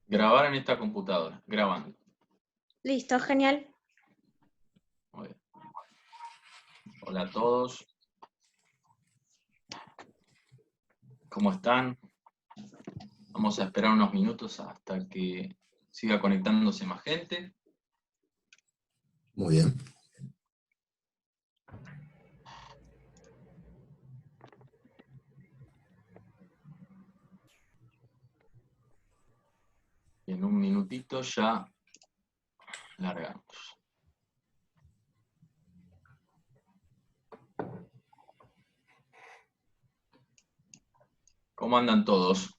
Grabar en esta computadora, grabando. Listo, genial. Muy bien. Hola a todos. ¿Cómo están? Vamos a esperar unos minutos hasta que siga conectándose más gente. Muy bien. Y en un minutito ya largamos. ¿Cómo andan todos?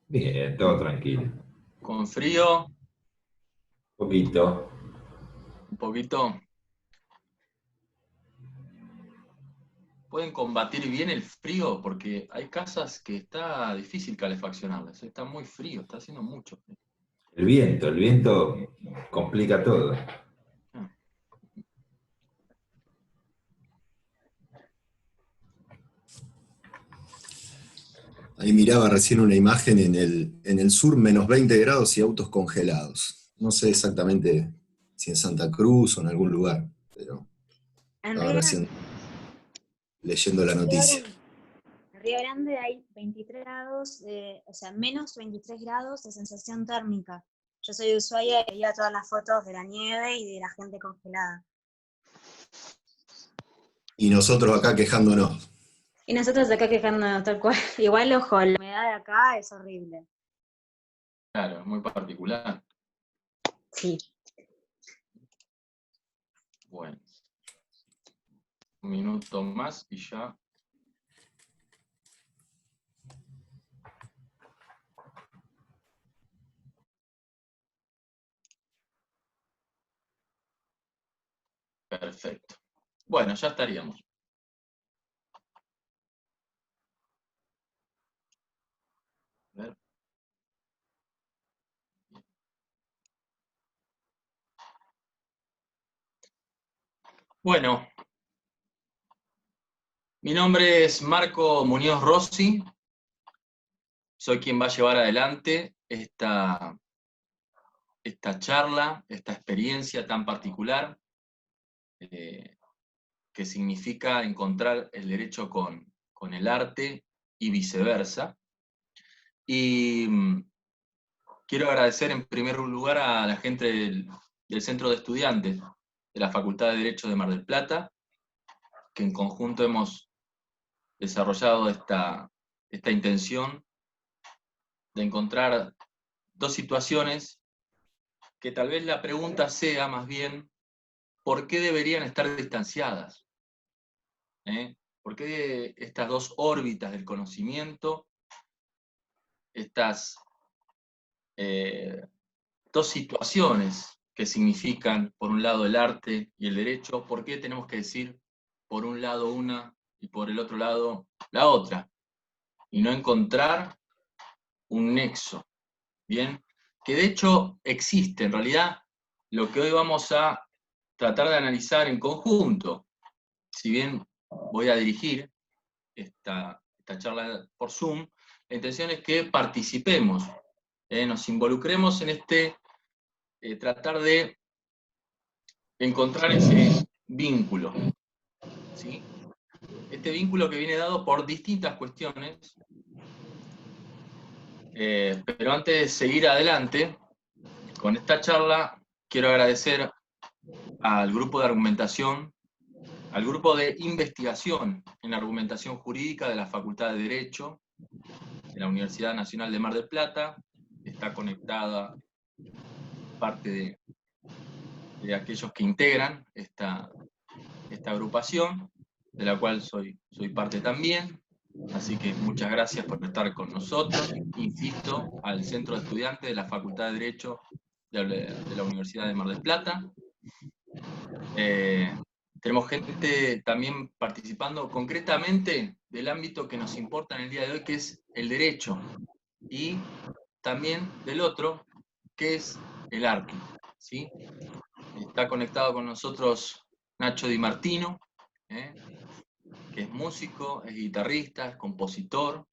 Bien, todo tranquilo. ¿Con frío? Poquito. ¿Un poquito? ¿Pueden combatir bien el frío? Porque hay casas que está difícil calefaccionarlas. Está muy frío, está haciendo mucho frío. El viento complica todo. Ah, Ahí miraba recién una imagen en el sur, menos 20 grados y autos congelados. No sé exactamente si en Santa Cruz o en algún lugar, pero En estaba Río recién Grande, leyendo la noticia. en Río Grande hay 23 grados, o sea, menos 23 grados de sensación térmica. Yo soy de Ushuaia y veía todas las fotos de la nieve y de la gente congelada. Y nosotros acá quejándonos. Y nosotros acá quejándonos tal cual. Igual, ojo, la humedad de acá es horrible. claro, es muy particular. Sí. Bueno, un minuto más y ya. Perfecto. Bueno, ya estaríamos. A ver. Bueno, mi nombre es Marco Muñoz Rossi. Soy quien va a llevar adelante esta charla, esta experiencia tan particular, que significa encontrar el derecho con el arte y viceversa. Y quiero agradecer en primer lugar a la gente del Centro de Estudiantes de la Facultad de Derecho de Mar del Plata, que en conjunto hemos desarrollado esta intención de encontrar dos situaciones que tal vez la pregunta sea más bien, ¿por qué deberían estar distanciadas? ¿Por qué estas dos órbitas del conocimiento, estas dos situaciones que significan, por un lado, el arte y el derecho, ¿por qué tenemos que decir por un lado una y por el otro lado la otra? Y no encontrar un nexo, ¿bien? Que de hecho existe, en realidad, lo que hoy vamos a tratar de analizar en conjunto, si bien voy a dirigir esta charla por Zoom, la intención es que participemos, nos involucremos en tratar de encontrar ese vínculo, ¿sí? Este vínculo que viene dado por distintas cuestiones, pero antes de seguir adelante con esta charla, quiero agradecer al grupo de argumentación, al grupo de investigación en argumentación jurídica de la Facultad de Derecho de la Universidad Nacional de Mar del Plata. Está conectada parte de aquellos que integran esta agrupación, de la cual soy parte también. Así que muchas gracias por estar con nosotros. Insisto, al Centro de Estudiantes de la Facultad de Derecho de la Universidad de Mar del Plata. Tenemos gente también participando concretamente del ámbito que nos importa en el día de hoy, que es el derecho, y también del otro, que es el arte, ¿sí? Está conectado con nosotros Nacho Di Martino, que es músico, es guitarrista, es compositor,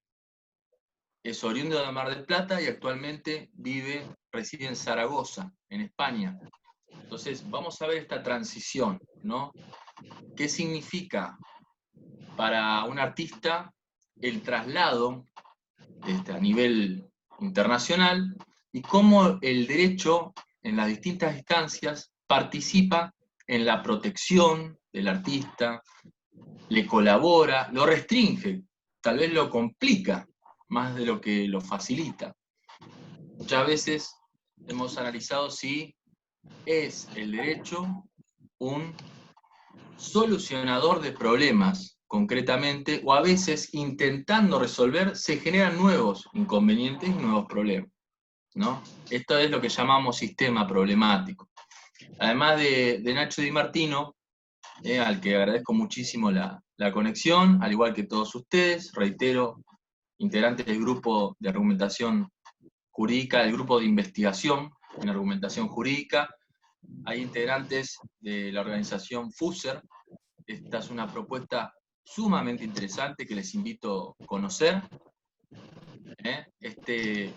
es oriundo de Mar del Plata y actualmente reside en Zaragoza, en España. Entonces, vamos a ver esta transición, ¿no? ¿Qué significa para un artista el traslado a nivel internacional y cómo el derecho en las distintas instancias participa en la protección del artista, le colabora, lo restringe, tal vez lo complica más de lo que lo facilita? Muchas veces hemos analizado si es el derecho un solucionador de problemas, concretamente, o a veces intentando resolver, se generan nuevos inconvenientes y nuevos problemas, ¿no? Esto es lo que llamamos sistema problemático. Además de Nacho Di Martino, al que agradezco muchísimo la conexión, al igual que todos ustedes, reitero, integrantes del grupo de argumentación jurídica, del grupo de investigación en argumentación jurídica, hay integrantes de la organización FUSER. Esta es una propuesta sumamente interesante que les invito a conocer. Este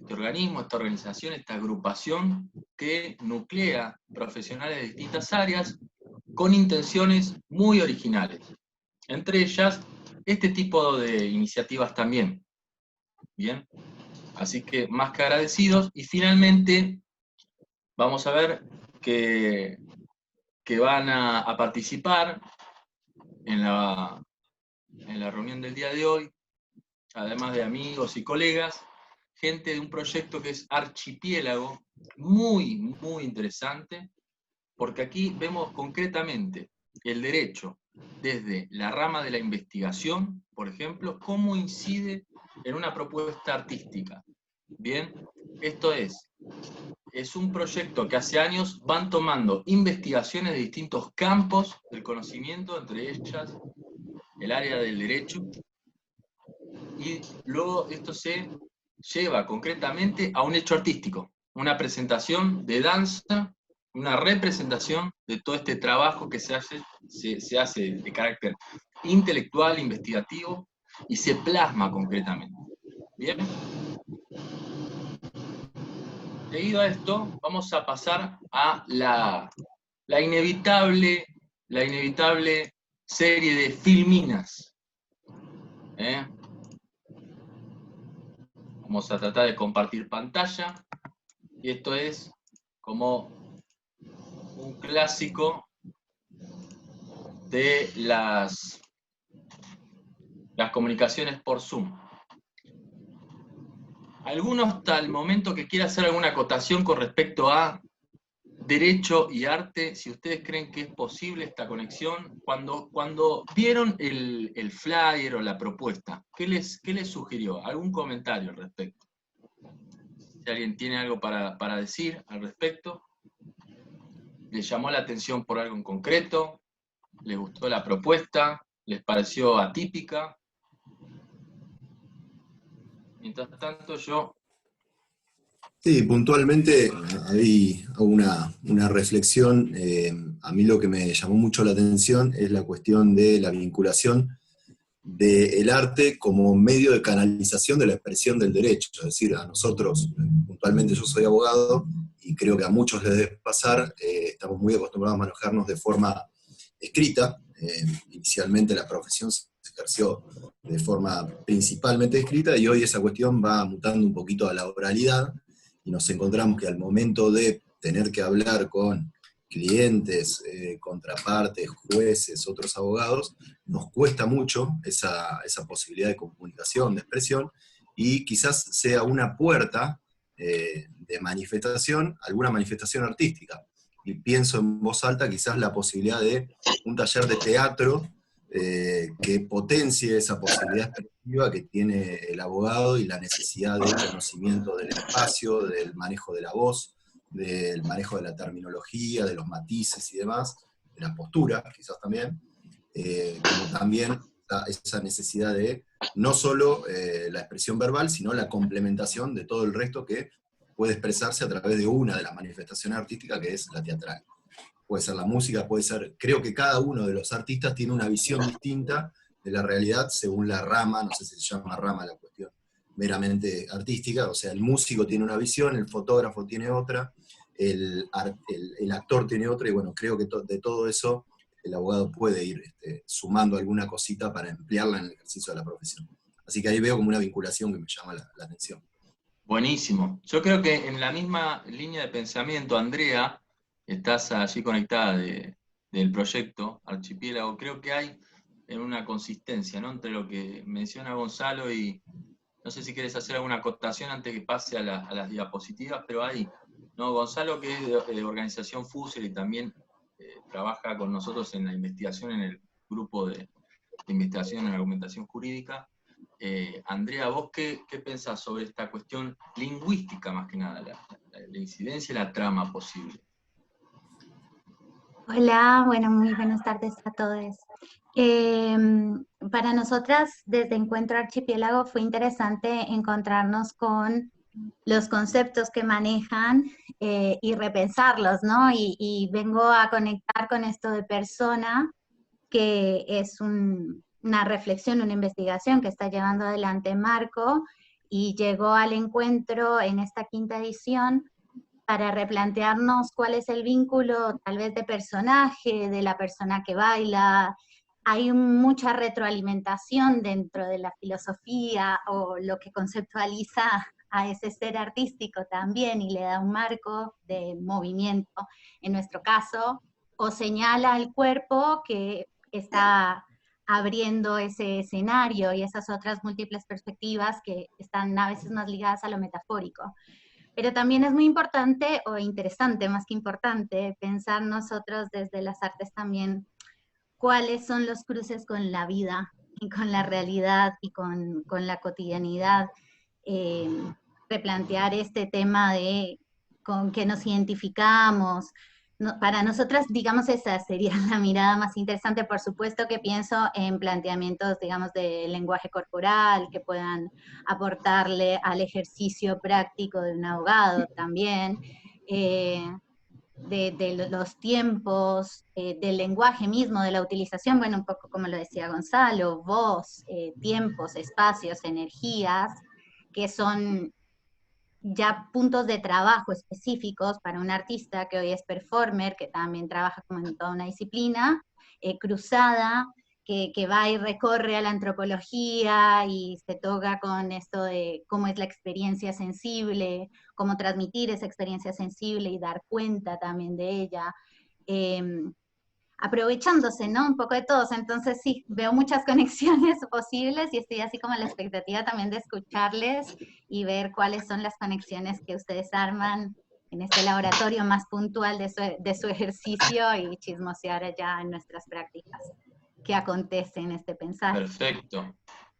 organismo, esta organización, esta agrupación que nuclea profesionales de distintas áreas con intenciones muy originales. Entre ellas, este tipo de iniciativas también. Bien, así que más que agradecidos. Y finalmente, vamos a ver que van a participar en la reunión del día de hoy, además de amigos y colegas, gente de un proyecto que es Archipiélago, muy, muy interesante, porque aquí vemos concretamente el derecho desde la rama de la investigación, por ejemplo, cómo incide en una propuesta artística. Bien, esto es un proyecto que hace años van tomando investigaciones de distintos campos del conocimiento, entre ellas el área del derecho, y luego esto se lleva concretamente a un hecho artístico, una presentación de danza, una representación de todo este trabajo que se hace de carácter intelectual, investigativo, y se plasma concretamente. ¿Bien? Debido a esto, vamos a pasar a la inevitable serie de filminas. Vamos a tratar de compartir pantalla, y esto es como un clásico de las comunicaciones por Zoom. ¿Alguno hasta el momento que quiera hacer alguna acotación con respecto a derecho y arte? Si ustedes creen que es posible esta conexión, cuando vieron el flyer o la propuesta, ¿qué les sugirió? ¿Algún comentario al respecto? Si alguien tiene algo para decir al respecto, ¿les llamó la atención por algo en concreto? ¿Les gustó la propuesta? ¿Les pareció atípica? Mientras tanto, yo... Sí, puntualmente hay una reflexión. A mí lo que me llamó mucho la atención es la cuestión de la vinculación del arte como medio de canalización de la expresión del derecho. Es decir, a nosotros, puntualmente yo soy abogado, y creo que a muchos les debe pasar, estamos muy acostumbrados a manejarnos de forma escrita. Inicialmente la profesión se ejerció de forma principalmente escrita, y hoy esa cuestión va mutando un poquito a la oralidad, y nos encontramos que al momento de tener que hablar con clientes, contrapartes, jueces, otros abogados, nos cuesta mucho esa posibilidad de comunicación, de expresión, y quizás sea una puerta de manifestación, alguna manifestación artística. Y pienso en voz alta quizás la posibilidad de un taller de teatro que potencie esa posibilidad expresiva que tiene el abogado, y la necesidad de conocimiento del espacio, del manejo de la voz, del manejo de la terminología, de los matices y demás, de la postura, quizás también, como también esa necesidad de no solo la expresión verbal, sino la complementación de todo el resto que puede expresarse a través de una de las manifestaciones artísticas, que es la teatral. Puede ser la música, puede ser... Creo que cada uno de los artistas tiene una visión distinta de la realidad según la rama, no sé si se llama rama la cuestión, meramente artística, o sea, el músico tiene una visión, el fotógrafo tiene otra, el actor tiene otra, y bueno, creo que de todo eso el abogado puede ir sumando alguna cosita para emplearla en el ejercicio de la profesión. Así que ahí veo como una vinculación que me llama la atención. Buenísimo. Yo creo que en la misma línea de pensamiento, Andrea, estás allí conectada del proyecto Archipiélago. Creo que hay en una consistencia, ¿no?, entre lo que menciona Gonzalo y no sé si quieres hacer alguna acotación antes que pase a las diapositivas, pero hay, ¿no? Gonzalo, que es de organización FUSER y también trabaja con nosotros en la investigación en el grupo de investigación en argumentación jurídica. Andrea, ¿vos qué pensás sobre esta cuestión lingüística, más que nada, la incidencia y la trama posible? Hola, bueno, muy buenas tardes a todos. Para nosotras, desde Encuentro Archipiélago, fue interesante encontrarnos con los conceptos que manejan y repensarlos, ¿no? Y vengo a conectar con esto de persona, que es una reflexión, una investigación que está llevando adelante Marco, y llegó al encuentro en esta quinta edición para replantearnos cuál es el vínculo tal vez de personaje, de la persona que baila. Hay mucha retroalimentación dentro de la filosofía o lo que conceptualiza a ese ser artístico también y le da un marco de movimiento, en nuestro caso, o señala al cuerpo que está abriendo ese escenario y esas otras múltiples perspectivas que están a veces más ligadas a lo metafórico. Pero también es muy importante, o interesante más que importante, pensar nosotros desde las artes también cuáles son los cruces con la vida y con la realidad y con la cotidianidad. Eh, Replantear este tema de con qué nos identificamos. No, para nosotras, digamos, esa sería la mirada más interesante. Por supuesto que pienso en planteamientos, digamos, de lenguaje corporal que puedan aportarle al ejercicio práctico de un abogado también. De los tiempos, del lenguaje mismo, de la utilización, bueno, un poco como lo decía Gonzalo, voz, tiempos, espacios, energías, que son ya puntos de trabajo específicos para un artista que hoy es performer, que también trabaja como en toda una disciplina, cruzada, que va y recorre a la antropología y se toca con esto de cómo es la experiencia sensible, cómo transmitir esa experiencia sensible y dar cuenta también de ella. Eh, Aprovechándose, ¿no? Un poco de todos. Entonces sí, veo muchas conexiones posibles y estoy así como a la expectativa también de escucharles y ver cuáles son las conexiones que ustedes arman en este laboratorio más puntual de su ejercicio y chismosear allá en nuestras prácticas. ¿Qué acontece en este pensar? Perfecto,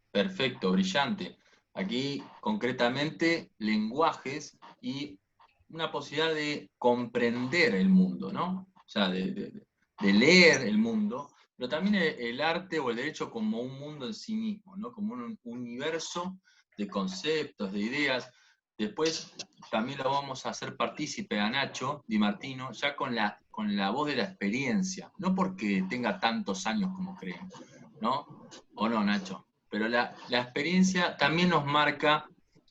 perfecto, brillante. Aquí, concretamente, lenguajes y una posibilidad de comprender el mundo, ¿no? O sea, de leer el mundo, pero también el arte o el derecho como un mundo en sí mismo, ¿no? Como un universo de conceptos, de ideas. Después también lo vamos a hacer partícipe a Nacho Di Martino, ya con la voz de la experiencia, no porque tenga tantos años como creen, ¿no? ¿O no, Nacho? Pero la experiencia también nos marca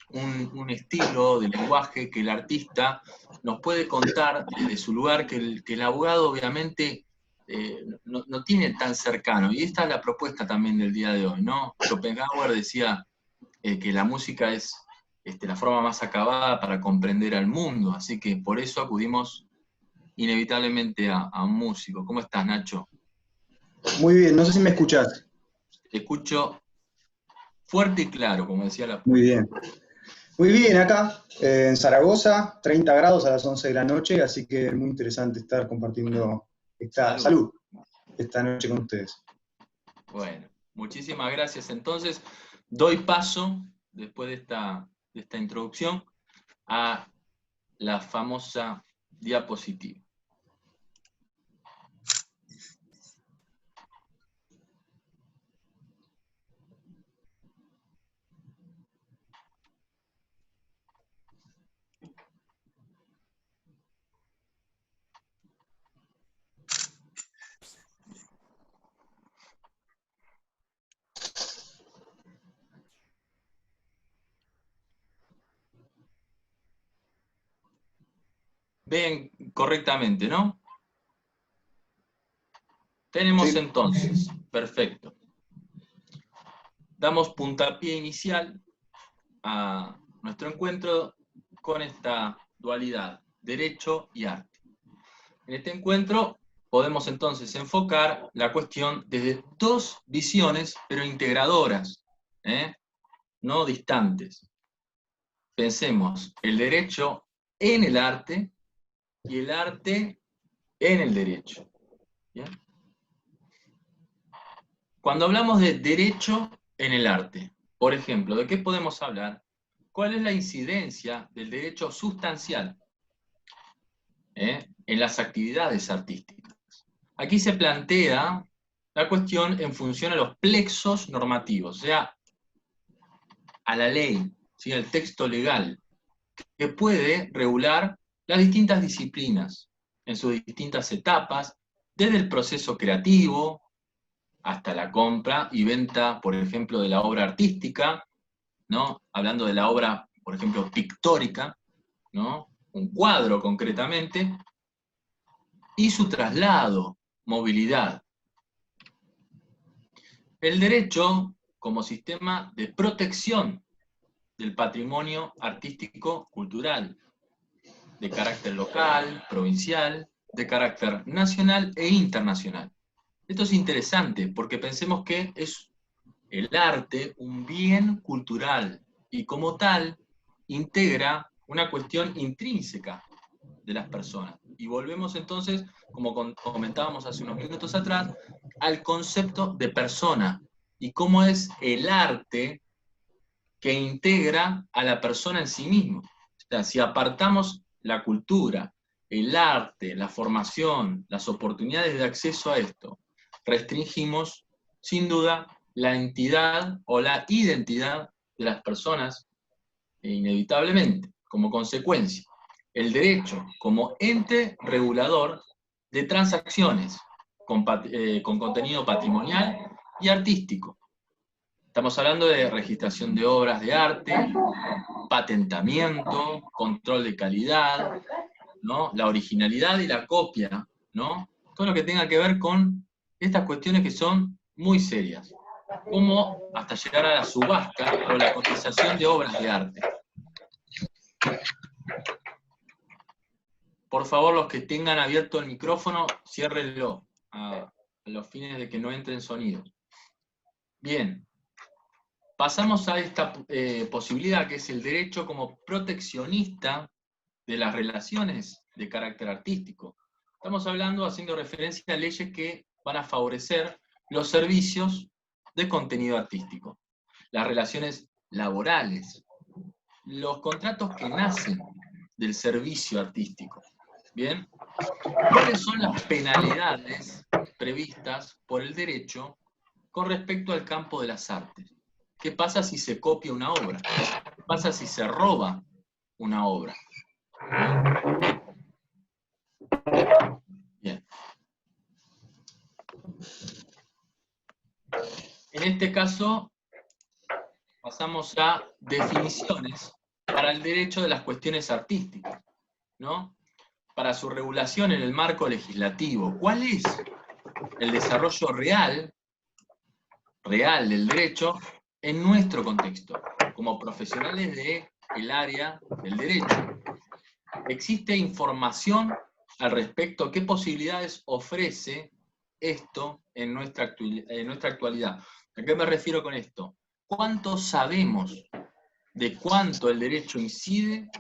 un estilo de lenguaje que el artista nos puede contar desde su lugar, que el abogado obviamente no tiene tan cercano. Y esta es la propuesta también del día de hoy, ¿no? Schopenhauer decía que la música es la forma más acabada para comprender al mundo, así que por eso acudimos inevitablemente a un músico. ¿Cómo estás, Nacho? Muy bien, no sé si me escuchás. Te escucho fuerte y claro, como decía la... Muy bien. Muy bien, acá en Zaragoza, 30 grados a las 11 de la noche, así que muy interesante estar compartiendo salud esta noche con ustedes. Bueno, muchísimas gracias. Entonces, doy paso, después de esta introducción, a la famosa diapositiva. ven correctamente, ¿no? Tenemos Sí. entonces, perfecto. Damos puntapié inicial a nuestro encuentro con esta dualidad, derecho y arte. En este encuentro podemos entonces enfocar la cuestión desde dos visiones, pero integradoras, no distantes. Pensemos el derecho en el arte y el arte en el derecho. ¿Bien? Cuando hablamos de derecho en el arte, por ejemplo, ¿de qué podemos hablar? ¿Cuál es la incidencia del derecho sustancial en las actividades artísticas? Aquí se plantea la cuestión en función a los plexos normativos, o sea, a la ley, ¿sí? Al texto legal, que puede regular las distintas disciplinas en sus distintas etapas, desde el proceso creativo hasta la compra y venta, por ejemplo, de la obra artística, ¿no? Hablando de la obra, por ejemplo, pictórica, ¿no? Un cuadro concretamente, y su traslado, movilidad. El derecho como sistema de protección del patrimonio artístico-cultural, de carácter local, provincial, de carácter nacional e internacional. Esto es interesante porque pensemos que es el arte un bien cultural y como tal integra una cuestión intrínseca de las personas. Y volvemos entonces, como comentábamos hace unos minutos atrás, al concepto de persona y cómo es el arte que integra a la persona en sí mismo. O sea, si apartamos la cultura, el arte, la formación, las oportunidades de acceso a esto, restringimos, sin duda, la entidad o la identidad de las personas, inevitablemente, como consecuencia. El derecho como ente regulador de transacciones con contenido patrimonial y artístico. Estamos hablando de registración de obras de arte, patentamiento, control de calidad, ¿no? La originalidad y la copia, ¿no? Todo lo que tenga que ver con estas cuestiones que son muy serias, como hasta llegar a la subasta o la cotización de obras de arte. Por favor, los que tengan abierto el micrófono, ciérrenlo a los fines de que no entren sonidos. Bien. Pasamos a esta posibilidad que es el derecho como proteccionista de las relaciones de carácter artístico. Estamos hablando, haciendo referencia a leyes que van a favorecer los servicios de contenido artístico, las relaciones laborales, los contratos que nacen del servicio artístico. ¿Bien? ¿Cuáles son las penalidades previstas por el derecho con respecto al campo de las artes? ¿Qué pasa si se copia una obra? ¿Qué pasa si se roba una obra? Bien. En este caso, pasamos a definiciones para el derecho de las cuestiones artísticas, ¿no? Para su regulación en el marco legislativo. ¿Cuál es el desarrollo real del derecho en nuestro contexto, como profesionales del área del derecho? ¿Existe información al respecto? ¿Qué posibilidades ofrece esto en nuestra actualidad? ¿A qué me refiero con esto? ¿Cuánto sabemos de cuánto el derecho incide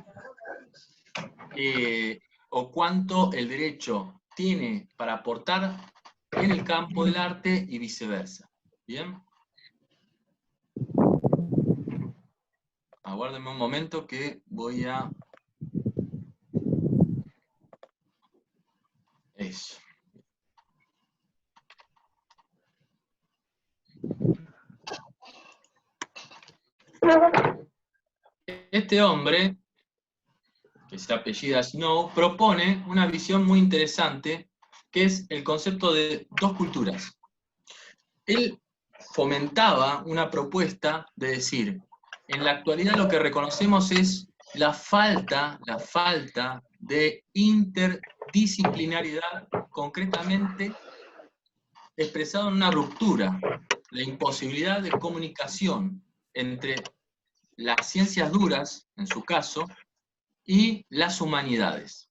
o cuánto el derecho tiene para aportar en el campo del arte y viceversa? ¿Bien? Aguárdenme un momento que voy a... Eso. Este hombre, que se apellida Snow, propone una visión muy interesante, que es el concepto de dos culturas. Él fomentaba una propuesta de decir, en la actualidad lo que reconocemos es la falta de interdisciplinaridad, concretamente expresado en una ruptura, la imposibilidad de comunicación entre las ciencias duras, en su caso, y las humanidades.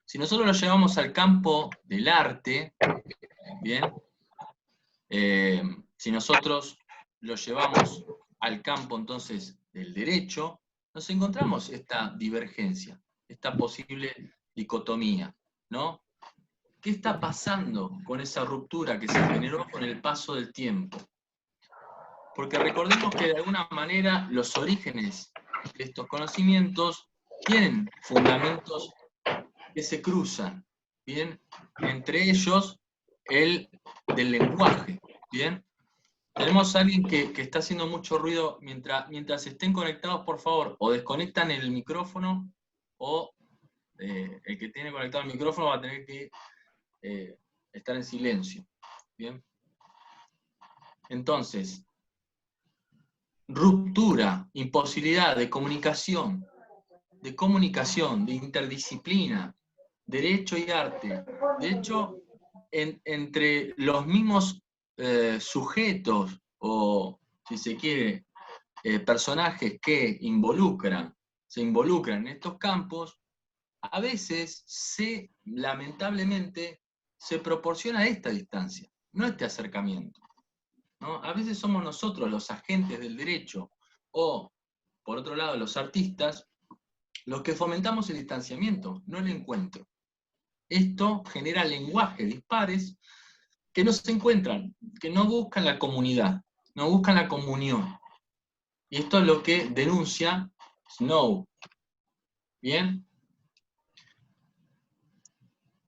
Si nosotros lo llevamos al campo del arte, bien, si nosotros lo llevamos al campo entonces del derecho, nos encontramos esta divergencia, esta posible dicotomía, ¿no? ¿Qué está pasando con esa ruptura que se generó con el paso del tiempo? Porque recordemos que de alguna manera los orígenes de estos conocimientos tienen fundamentos que se cruzan, ¿bien? Entre ellos el del lenguaje, ¿bien? Tenemos a alguien que está haciendo mucho ruido. Mientras estén conectados, por favor, o desconectan el micrófono, o el que tiene conectado el micrófono va a tener que estar en silencio, ¿bien? Entonces, ruptura, imposibilidad de comunicación, de interdisciplina, derecho y arte. De hecho, entre los mismos sujetos, o si se quiere, personajes que se involucran en estos campos, a veces lamentablemente, se proporciona esta distancia, no este acercamiento, ¿no? A veces somos nosotros los agentes del derecho, o, por otro lado, los artistas, los que fomentamos el distanciamiento, no el encuentro. Esto genera lenguajes dispares que no se encuentran, que no buscan la comunidad, no buscan la comunión. Y esto es lo que denuncia Snow. ¿Bien?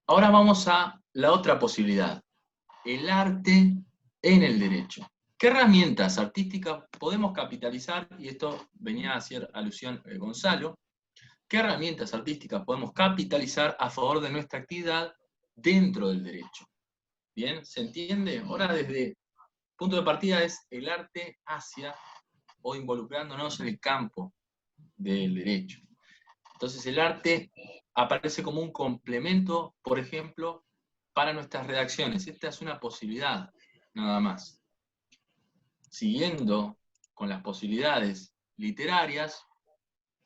Ahora vamos a la otra posibilidad, el arte en el derecho. ¿Qué herramientas artísticas podemos capitalizar? Y esto venía a hacer alusión Gonzalo. ¿Qué herramientas artísticas podemos capitalizar a favor de nuestra actividad dentro del derecho? ¿Bien? ¿Se entiende? Ahora desde punto de partida es el arte hacia o involucrándonos en el campo del derecho. Entonces el arte aparece como un complemento, por ejemplo, para nuestras redacciones. Esta es una posibilidad, nada más. Siguiendo con las posibilidades literarias,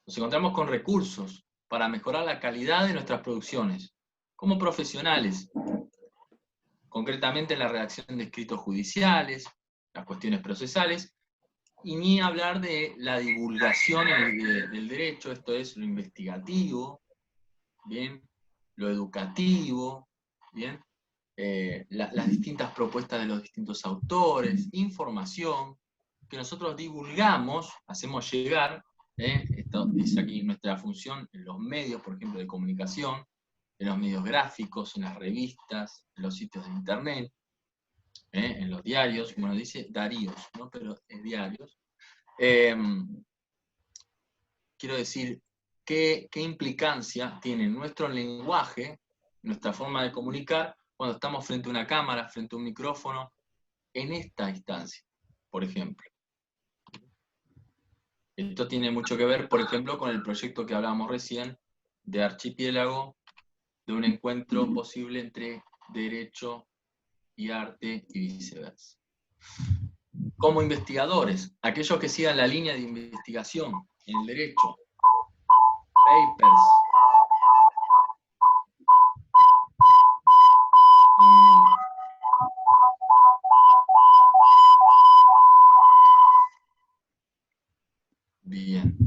nos encontramos con recursos para mejorar la calidad de nuestras producciones, como profesionales, concretamente en la redacción de escritos judiciales, las cuestiones procesales, y ni hablar de la divulgación del derecho, esto es lo investigativo, ¿bien? Lo educativo, ¿bien? Las distintas propuestas de los distintos autores, información que nosotros divulgamos, hacemos llegar, esto es aquí nuestra función en los medios, por ejemplo, de comunicación, en los medios gráficos, en las revistas, en los sitios de internet, en los diarios, bueno, dice Daríos, ¿no? Pero es diarios. Quiero decir, ¿qué implicancia tiene nuestro lenguaje, nuestra forma de comunicar, cuando estamos frente a una cámara, frente a un micrófono, en esta instancia, por ejemplo? Esto tiene mucho que ver, por ejemplo, con el proyecto que hablábamos recién, de Archipiélago, de un encuentro posible entre derecho y arte y viceversa. Como investigadores, aquellos que sigan la línea de investigación en el derecho, papers, bien.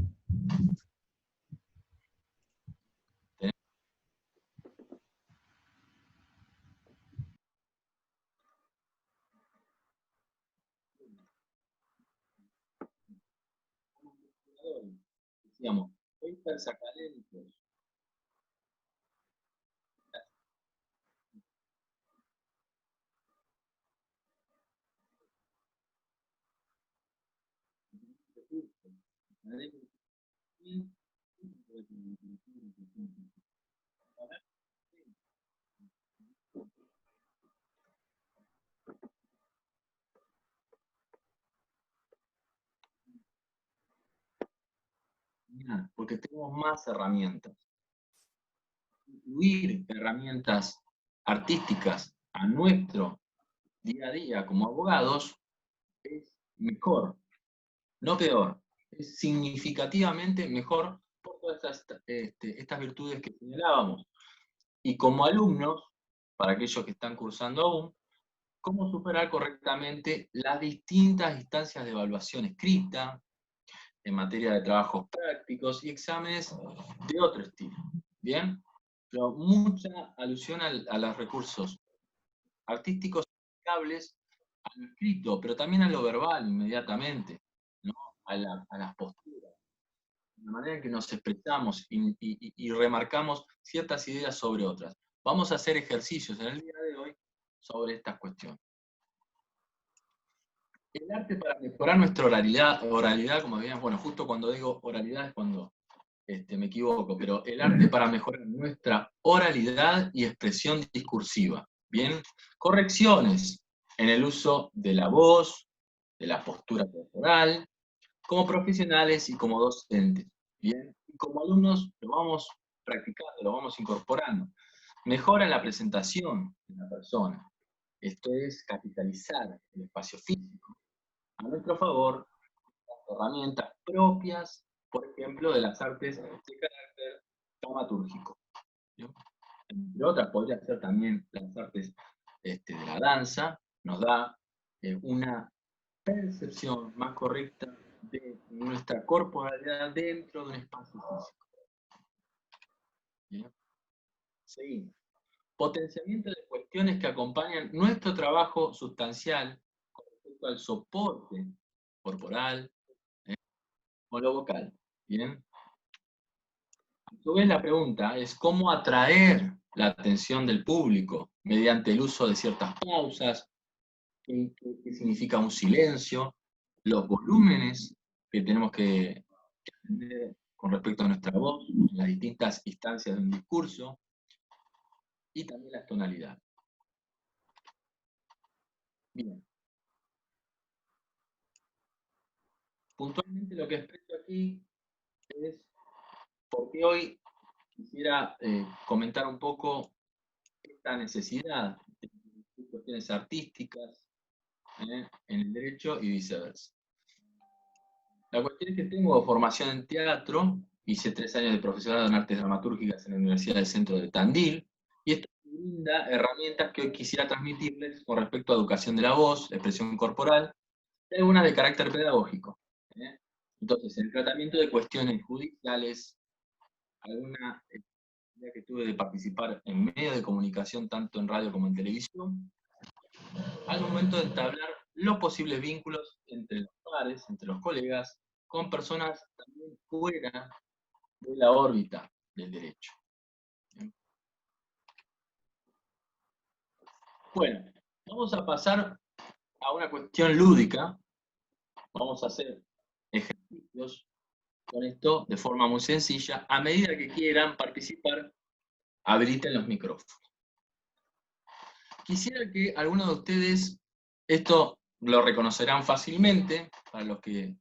Decíamos, papers académicos. Porque tenemos más herramientas. incluir herramientas artísticas a nuestro día a día como abogados es mejor, no peor, es significativamente mejor por todas estas virtudes que señalábamos. Y como alumnos, para aquellos que están cursando aún, cómo superar correctamente las distintas instancias de evaluación escrita, en materia de trabajos prácticos y exámenes de otro estilo. ¿Bien? Pero mucha alusión a los recursos artísticos aplicables a lo escrito, pero también a lo verbal inmediatamente, ¿no? A las posturas, la manera en que nos expresamos y remarcamos ciertas ideas sobre otras. Vamos a hacer ejercicios en el día de hoy sobre estas cuestiones. El arte para mejorar nuestra oralidad, como veían, bueno, justo cuando digo oralidad es cuando me equivoco, pero el arte para mejorar nuestra oralidad y expresión discursiva. Bien, correcciones en el uso de la voz, de la postura corporal, como profesionales y como docentes. Bien, y como alumnos lo vamos practicando, lo vamos incorporando. Mejora en la presentación de la persona. Esto es capitalizar el espacio físico a nuestro favor, herramientas propias, por ejemplo, de las artes de carácter dramatúrgico. ¿Sí? Entre otras, podría ser también las artes de la danza, nos da una percepción más correcta de nuestra corporalidad dentro de un espacio físico. ¿Bien? Seguimos. Potenciamiento de cuestiones que acompañan nuestro trabajo sustancial con respecto al soporte corporal, o lo vocal. ¿Bien? A su vez, la pregunta es cómo atraer la atención del público mediante el uso de ciertas pausas, qué significa un silencio, los volúmenes que tenemos que atender con respecto a nuestra voz, en las distintas instancias de un discurso, y también las tonalidades. Bien. Puntualmente lo que expreso aquí es porque hoy quisiera comentar un poco esta necesidad de cuestiones artísticas en el derecho y viceversa. La cuestión es que tengo formación en teatro, hice 3 años de profesorado en artes dramatúrgicas en la Universidad del Centro de Tandil, y esto me brinda herramientas que hoy quisiera transmitirles con respecto a educación de la voz, expresión corporal, y algunas de carácter pedagógico. Entonces, el tratamiento de cuestiones judiciales, alguna idea que tuve de participar en medios de comunicación, tanto en radio como en televisión, al momento de entablar los posibles vínculos entre los pares, entre los colegas, con personas también fuera de la órbita del derecho. Bueno, vamos a pasar a una cuestión lúdica. Vamos a hacer ejercicios con esto de forma muy sencilla. A medida que quieran participar, habiliten los micrófonos. Quisiera que algunos de ustedes, esto lo reconocerán fácilmente, para los que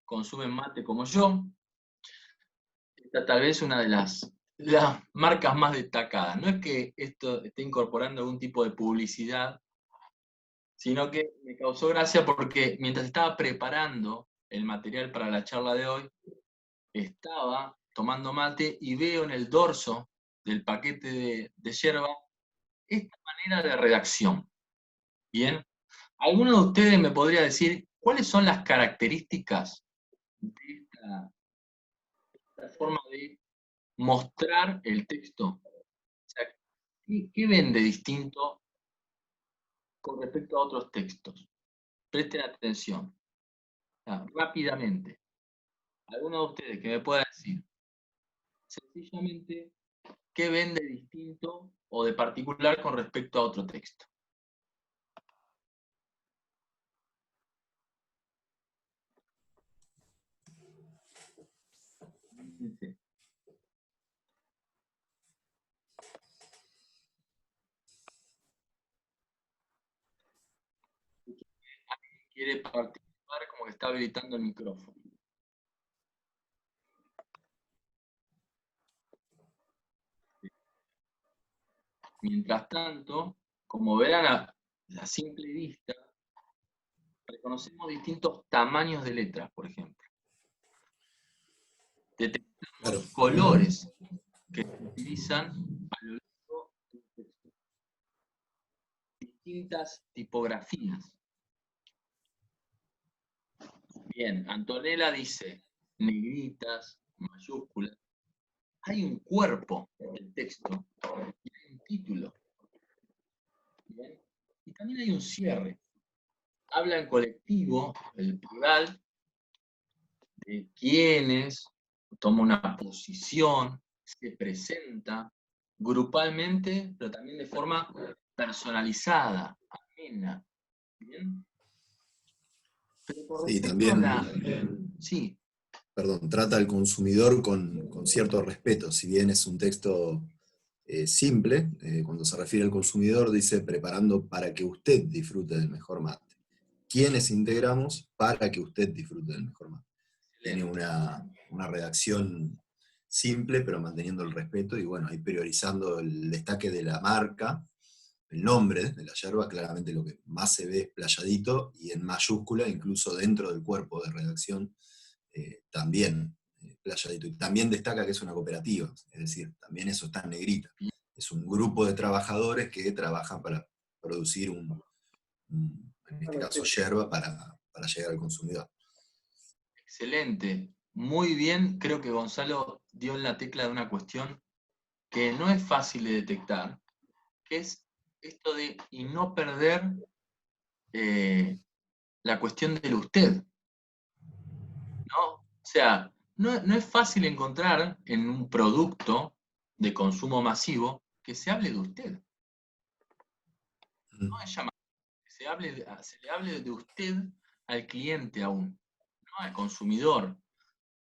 consumen mate como yo, esta tal vez una de las marcas más destacadas. No es que esto esté incorporando algún tipo de publicidad, sino que me causó gracia porque mientras estaba preparando el material para la charla de hoy, estaba tomando mate y veo en el dorso del paquete de yerba esta manera de redacción. Bien, ¿alguno de ustedes me podría decir cuáles son las características de esta forma de mostrar el texto? O sea, ¿qué ven de distinto con respecto a otros textos? Presten atención. Rápidamente. ¿Alguno de ustedes que me pueda decir sencillamente qué ven de distinto o de particular con respecto a otro texto? Sí. Quiere participar, como que está habilitando el micrófono. Mientras tanto, como verán a la simple vista, reconocemos distintos tamaños de letras, por ejemplo. Detectamos Claro. colores que se utilizan a lo largo del texto. Distintas tipografías. Bien, Antonella dice negritas, mayúsculas. Hay un cuerpo del texto y hay un título. Bien. Y también hay un cierre. Habla en colectivo, el plural, de quienes, toma una posición, se presenta grupalmente, pero también de forma personalizada, amena. ¿Bien? Pero con Sí, respecto a también, Sí, perdón, trata al consumidor con cierto respeto, si bien es un texto simple, cuando se refiere al consumidor dice preparando para que usted disfrute del mejor mate. ¿Quiénes integramos para que usted disfrute del mejor mate? Tiene una redacción simple, pero manteniendo el respeto, y bueno, ahí priorizando el destaque de la marca, el nombre de la yerba, claramente lo que más se ve es playadito, y en mayúscula, incluso dentro del cuerpo de redacción, también playadito. Y también destaca que es una cooperativa, es decir, también eso está en negrita. Es un grupo de trabajadores que trabajan para producir en este caso, yerba para llegar al consumidor. excelente. Muy bien, creo que Gonzalo dio en la tecla de una cuestión que no es fácil de detectar, que es esto de y no perder la cuestión del usted, ¿no? O sea, no es fácil encontrar en un producto de consumo masivo que se hable de usted. No es llamativo, que se le hable de usted al cliente aún, no al consumidor.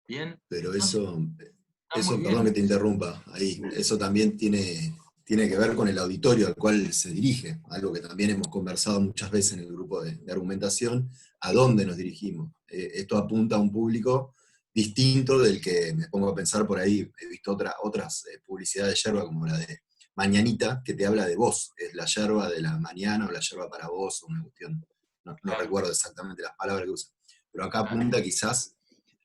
¿Bien? Pero No sé, está muy perdón que bien. te interrumpa ahí, eso también tiene que ver con el auditorio al cual se dirige, algo que también hemos conversado muchas veces en el grupo de argumentación, a dónde nos dirigimos. Esto apunta a un público distinto del que me pongo a pensar por ahí, he visto otras publicidades de yerba como la de Mañanita, que te habla de vos, es la yerba de la mañana o la yerba para vos, o una cuestión, no Claro, recuerdo exactamente las palabras que usa, pero acá claro. apunta quizás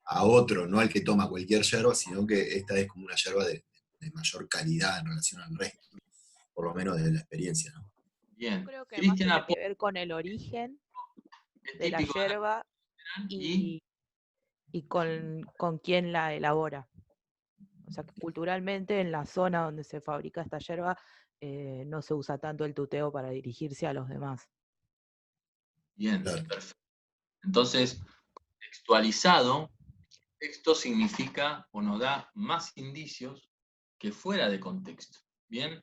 a otro, no al que toma cualquier yerba, sino que esta es como una yerba de mayor calidad en relación al resto, por lo menos desde la experiencia, ¿no? Bien. Yo creo que más Cristian tiene Apo que ver con el origen es de la típico de yerba la y y con quién la elabora. O sea, que culturalmente en la zona donde se fabrica esta yerba no se usa tanto el tuteo para dirigirse a los demás. bien, Claro. perfecto. Entonces, textualizado, texto significa o nos da más indicios que fuera de contexto. Bien,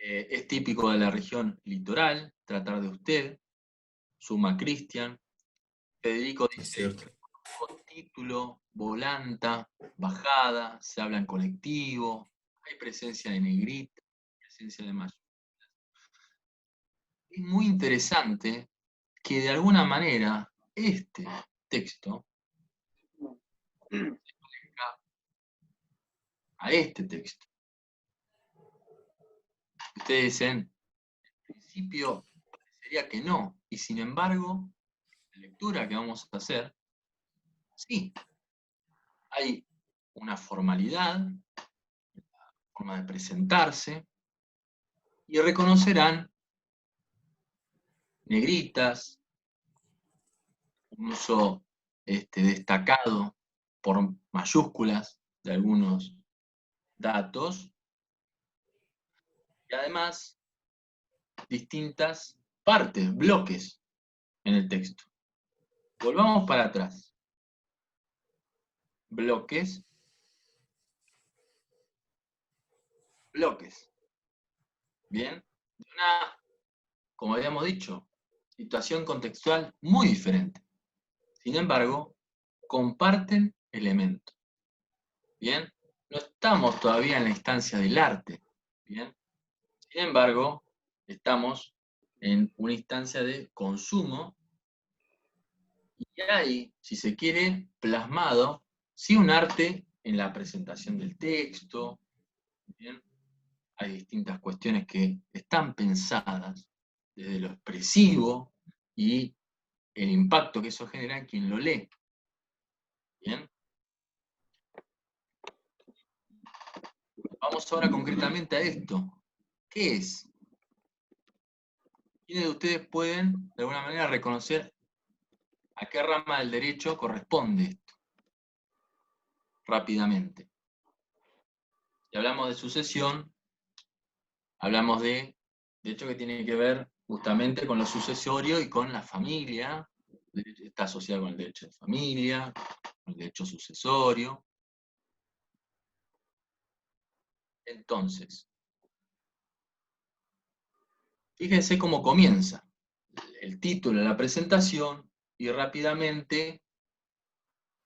es típico de la región litoral, tratar de usted, suma Cristian. Federico Es dice, cierto. con título, volanta, bajada, se habla en colectivo, hay presencia de negrita, presencia de mayúsculas. Es muy interesante que de alguna manera este texto se parezca a este texto. Ustedes dicen, en principio parecería que no, y sin embargo, la lectura que vamos a hacer, sí, hay una formalidad, forma de presentarse, y reconocerán negritas, un uso destacado por mayúsculas de algunos datos, y además distintas partes, bloques en el texto. Volvamos para atrás. Bloques. Bloques. Bien. De una, como habíamos dicho, situación contextual muy diferente. Sin embargo, comparten elementos. Bien. No estamos todavía en la instancia del arte. Bien. Sin embargo, estamos en una instancia de consumo y hay, si se quiere, plasmado, sí, un arte en la presentación del texto, ¿bien? hay distintas cuestiones que están pensadas desde lo expresivo y el impacto que eso genera en quien lo lee. ¿Bien? Vamos ahora concretamente a esto. ¿Qué es? ¿Quiénes de ustedes pueden, de alguna manera, reconocer a qué rama del derecho corresponde esto? Rápidamente. Si hablamos de sucesión, hablamos de hecho que tiene que ver justamente con lo sucesorio y con la familia, está asociado con el derecho de familia, con el derecho sucesorio. Entonces, fíjense cómo comienza el título de la presentación y rápidamente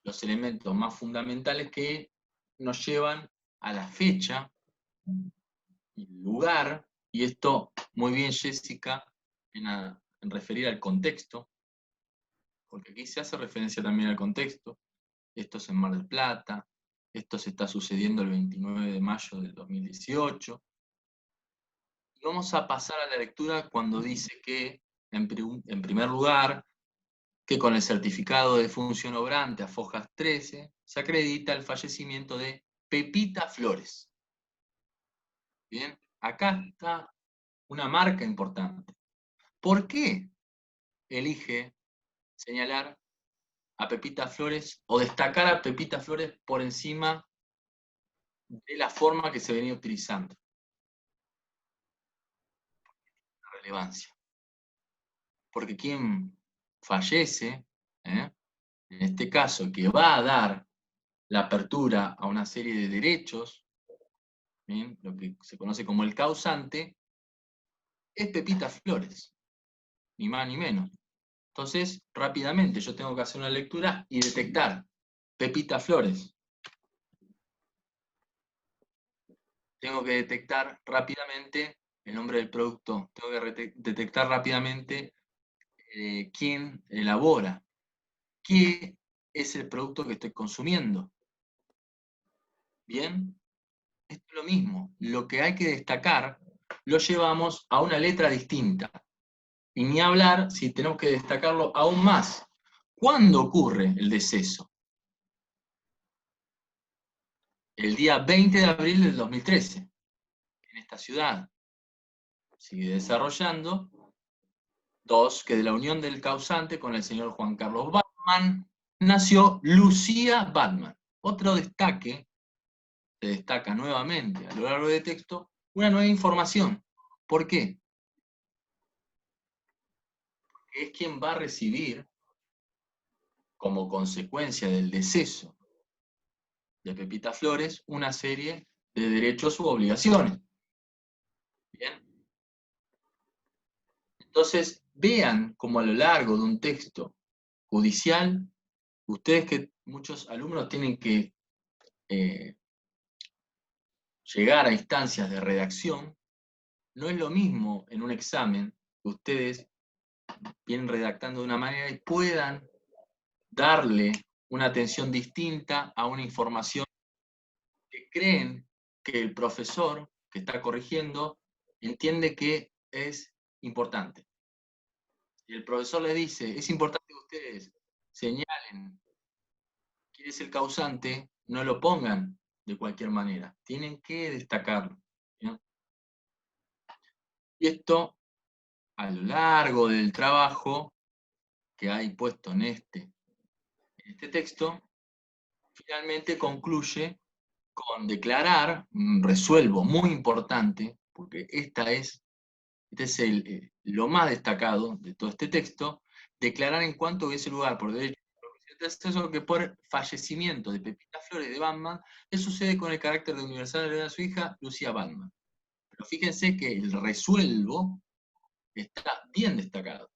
los elementos más fundamentales que nos llevan a la fecha y lugar, y esto muy bien Jessica en referir al contexto, porque aquí se hace referencia también al contexto. Esto es en Mar del Plata, esto se está sucediendo el 29 de mayo del 2018. Y vamos a pasar a la lectura cuando dice que, en primer lugar, que con el certificado de función obrante a fojas 13 se acredita el fallecimiento de Pepita Flores. Bien, acá está una marca importante. ¿Por qué elige señalar a Pepita Flores o destacar a Pepita Flores por encima de la forma que se venía utilizando? La relevancia. Porque quien fallece, en este caso, que va a dar la apertura a una serie de derechos, ¿bien? Lo que se conoce como el causante, es Pepita Flores, ni más ni menos. Entonces, rápidamente yo tengo que hacer una lectura y detectar Pepita Flores. Tengo que detectar rápidamente el nombre del producto, tengo que detectar rápidamente quién elabora, qué es el producto que estoy consumiendo. ¿Bien? Esto es lo mismo. Lo que hay que destacar lo llevamos a una letra distinta. Y ni hablar si tenemos que destacarlo aún más. ¿Cuándo ocurre el deceso? El día 20 de abril del 2013, en esta ciudad. Sigue desarrollando. 2, que de la unión del causante con el señor Juan Carlos Batman nació Lucía Batman. Otro destaque, se destaca nuevamente a lo largo del texto, una nueva información. ¿Por qué? Porque es quien va a recibir, como consecuencia del deceso de Pepita Flores, una serie de derechos u obligaciones. ¿Bien? Entonces, vean cómo a lo largo de un texto judicial, ustedes que muchos alumnos tienen que llegar a instancias de redacción, no es lo mismo en un examen que ustedes vienen redactando de una manera y puedan darle una atención distinta a una información que creen que el profesor que está corrigiendo entiende que es importante. Y el profesor le dice, es importante que ustedes señalen quién es el causante, no lo pongan de cualquier manera, tienen que destacarlo. ¿No? Y esto, a lo largo del trabajo que hay puesto en este texto, finalmente concluye con declarar, resuelvo, muy importante, porque este es lo más destacado de todo este texto, declarar en cuanto a ese lugar por derecho que por fallecimiento de Pepita Flores de Batman, le sucede con el carácter de universalidad de su hija, Lucía Batman. Pero fíjense que el resuelvo está bien destacado.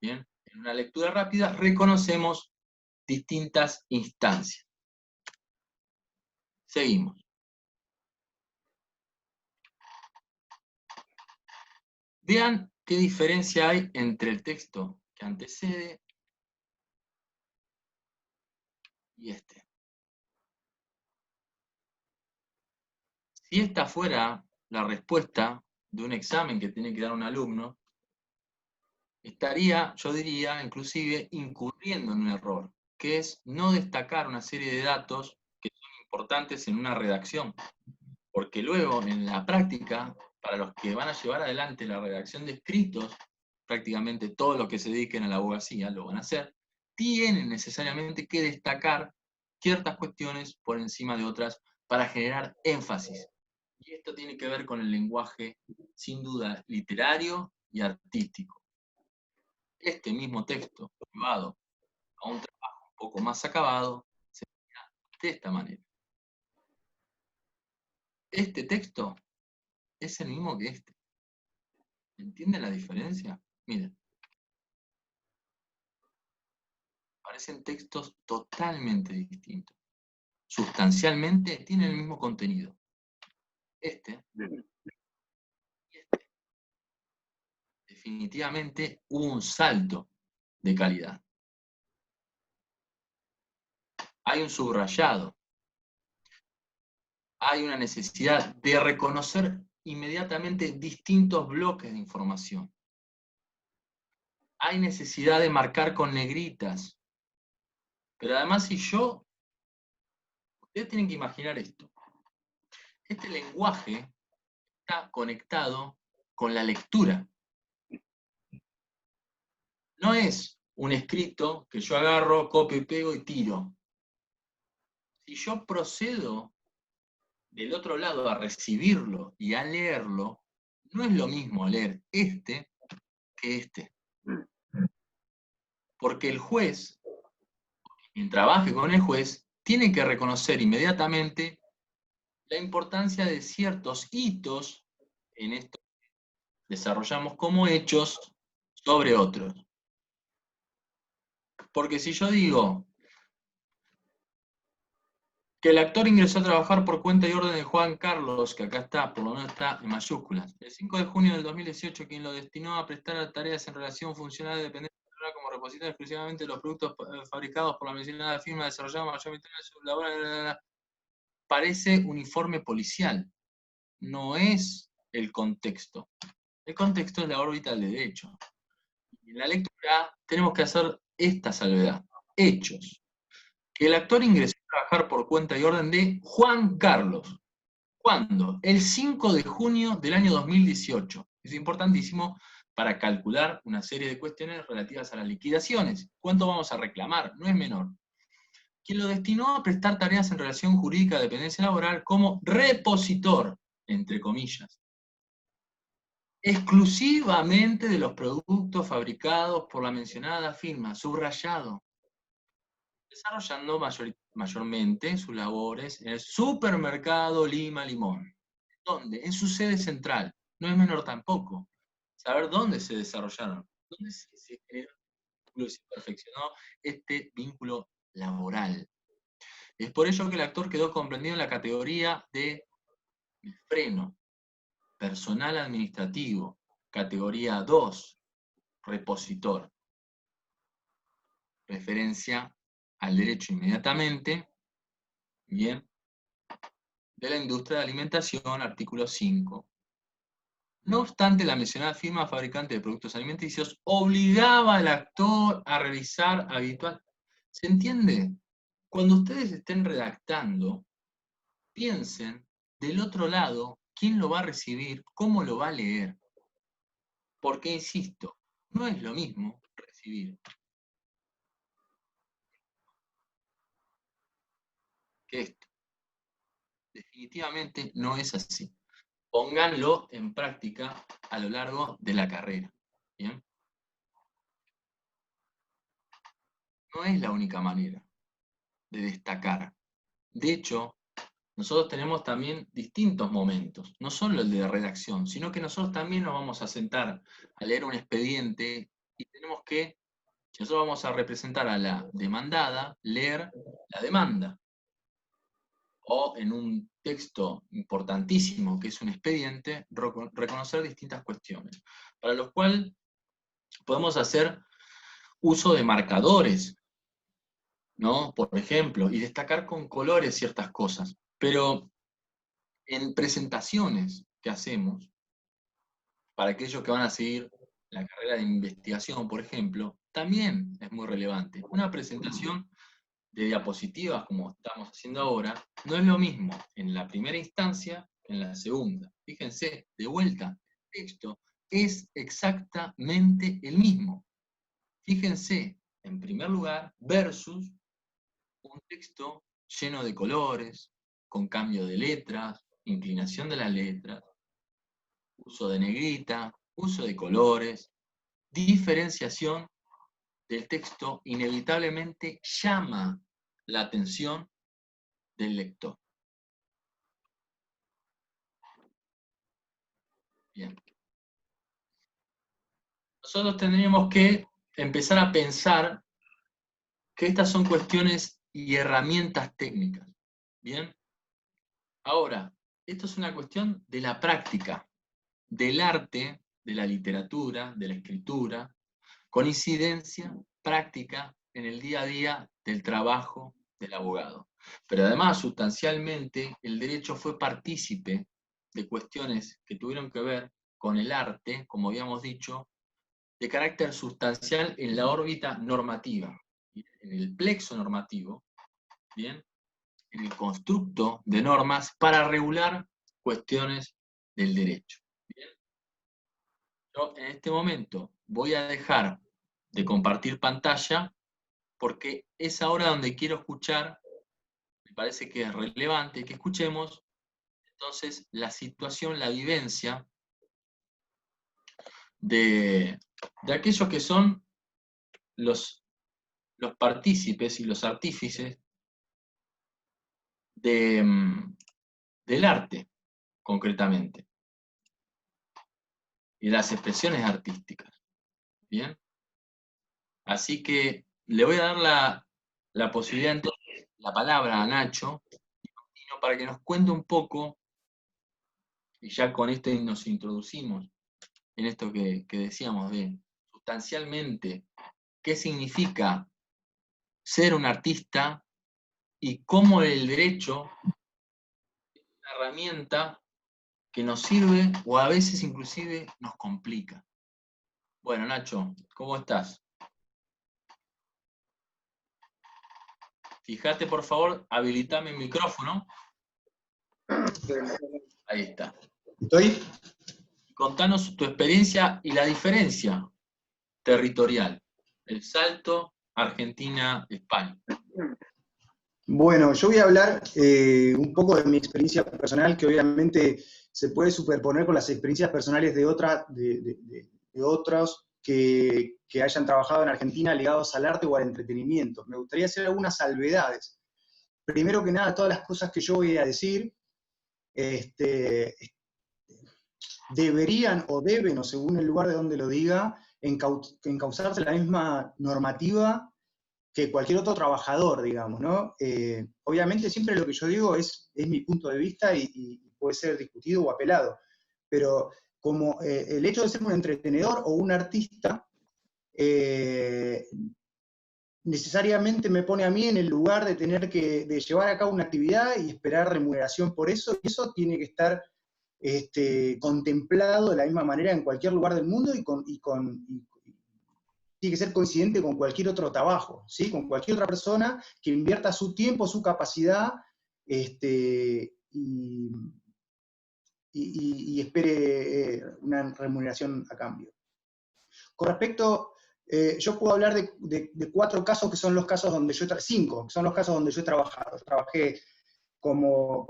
Bien, en una lectura rápida reconocemos distintas instancias. Seguimos. Vean qué diferencia hay entre el texto que antecede y este. Si esta fuera la respuesta de un examen que tiene que dar un alumno, estaría, yo diría, inclusive incurriendo en un error, que es no destacar una serie de datos que son importantes en una redacción. Porque luego, en la práctica, para los que van a llevar adelante la redacción de escritos, prácticamente todos los que se dediquen a la abogacía lo van a hacer, tienen necesariamente que destacar ciertas cuestiones por encima de otras para generar énfasis. Y esto tiene que ver con el lenguaje, sin duda, literario y artístico. Este mismo texto, llevado a un trabajo un poco más acabado, se vería de esta manera. Este texto es el mismo que este. ¿Entienden la diferencia? Miren. Parecen textos totalmente distintos. Sustancialmente tienen el mismo contenido. Este y este. Definitivamente hubo un salto de calidad. Hay un subrayado. Hay una necesidad de reconocer inmediatamente distintos bloques de información. Hay necesidad de marcar con negritas. Pero además, ustedes tienen que imaginar esto. Este lenguaje está conectado con la lectura. No es un escrito que yo agarro, copio y pego y tiro. Si yo procedo del otro lado a recibirlo y a leerlo, no es lo mismo leer este que este. Porque el juez, quien trabaje con el juez, tiene que reconocer inmediatamente la importancia de ciertos hitos en esto que desarrollamos como hechos sobre otros. Porque si yo digo que el actor ingresó a trabajar por cuenta y orden de Juan Carlos, que acá está, por lo menos está en mayúsculas, el 5 de junio del 2018, quien lo destinó a prestar tareas en relación funcional de dependencia como repositor exclusivamente de los productos fabricados por la mencionada firma desarrollada mayormente en su labor, parece un informe policial. No es el contexto. El contexto es la órbita del derecho. Y en la lectura tenemos que hacer esta salvedad. Hechos. Que el actor ingresó a trabajar por cuenta y orden de Juan Carlos. ¿Cuándo? El 5 de junio del año 2018. Es importantísimo para calcular una serie de cuestiones relativas a las liquidaciones. ¿Cuánto vamos a reclamar? No es menor. Quien lo destinó a prestar tareas en relación jurídica de dependencia laboral como repositor, entre comillas, exclusivamente de los productos fabricados por la mencionada firma, subrayado, desarrollando mayormente sus labores en el supermercado Lima Limón. ¿Dónde? En su sede central. No es menor tampoco. Saber dónde se desarrollaron, dónde se generó y se perfeccionó este vínculo laboral. Es por ello que el actor quedó comprendido en la categoría de freno, personal administrativo, categoría 2, repositor. Referencia al derecho inmediatamente, bien, de la industria de alimentación, artículo 5. No obstante, la mencionada firma fabricante de productos alimenticios obligaba al actor a realizar habitual. ¿Se entiende? Cuando ustedes estén redactando, piensen del otro lado quién lo va a recibir, cómo lo va a leer. Porque, insisto, no es lo mismo recibir que esto. Definitivamente no es así. Pónganlo en práctica a lo largo de la carrera. ¿Bien? No es la única manera de destacar. De hecho, nosotros tenemos también distintos momentos, no solo el de redacción, sino que nosotros también nos vamos a sentar a leer un expediente y tenemos que, si nosotros vamos a representar a la demandada, leer la demanda. O en un texto importantísimo que es un expediente, reconocer distintas cuestiones, para los cuales podemos hacer uso de marcadores, ¿no? Por ejemplo, y destacar con colores ciertas cosas. Pero en presentaciones, que hacemos, para aquellos que van a seguir la carrera de investigación, por ejemplo, también es muy relevante. Una presentación de diapositivas, como estamos haciendo ahora, no es lo mismo en la primera instancia que en la segunda. Fíjense, de vuelta, el texto es exactamente el mismo. Fíjense, en primer lugar, versus un texto lleno de colores, con cambio de letras, inclinación de las letras, uso de negrita, uso de colores, diferenciación del texto, inevitablemente llama la atención del lector. Bien. Nosotros tendríamos que empezar a pensar que estas son cuestiones y herramientas técnicas. Bien. Ahora, esto es una cuestión de la práctica, del arte, de la literatura, de la escritura, con incidencia práctica en el día a día del trabajo del abogado. Pero además, sustancialmente, el derecho fue partícipe de cuestiones que tuvieron que ver con el arte, como habíamos dicho, de carácter sustancial en la órbita normativa, en el plexo normativo, ¿bien? En el constructo de normas para regular cuestiones del derecho. ¿Bien? Yo en este momento voy a dejar de compartir pantalla porque es ahora donde quiero escuchar, me parece que es relevante que escuchemos entonces la situación, la vivencia de aquellos que son los partícipes y los artífices del arte, concretamente, y las expresiones artísticas. ¿Bien? Así que le voy a dar la posibilidad, entonces, la palabra a Nacho, para que nos cuente un poco, y ya con esto nos introducimos en esto que decíamos de sustancialmente qué significa ser un artista y cómo el derecho es una herramienta que nos sirve o a veces inclusive nos complica. Bueno, Nacho, ¿cómo estás? Fíjate, por favor, habilitame el micrófono. Ahí está. ¿Estoy? Contanos tu experiencia y la diferencia territorial. El salto Argentina-España. Bueno, yo voy a hablar un poco de mi experiencia personal, que obviamente se puede superponer con las experiencias personales de otros que hayan trabajado en Argentina ligados al arte o al entretenimiento. Me gustaría hacer algunas salvedades. Primero que nada, todas las cosas que yo voy a decir deberían o deben, o según el lugar de donde lo diga, encauzarse la misma normativa que cualquier otro trabajador, digamos, ¿no? Obviamente siempre lo que yo digo es mi punto de vista y puede ser discutido o apelado, pero como el hecho de ser un entretenedor o un artista necesariamente me pone a mí en el lugar de tener de llevar a cabo una actividad y esperar remuneración por eso, y eso tiene que estar contemplado de la misma manera en cualquier lugar del mundo y tiene que ser coincidente con cualquier otro trabajo, ¿sí? Con cualquier otra persona que invierta su tiempo, su capacidad, y espere una remuneración a cambio. Con respecto, yo puedo hablar de 4 casos que son los casos donde yo, 5, que son los casos donde yo he trabajado. Trabajé como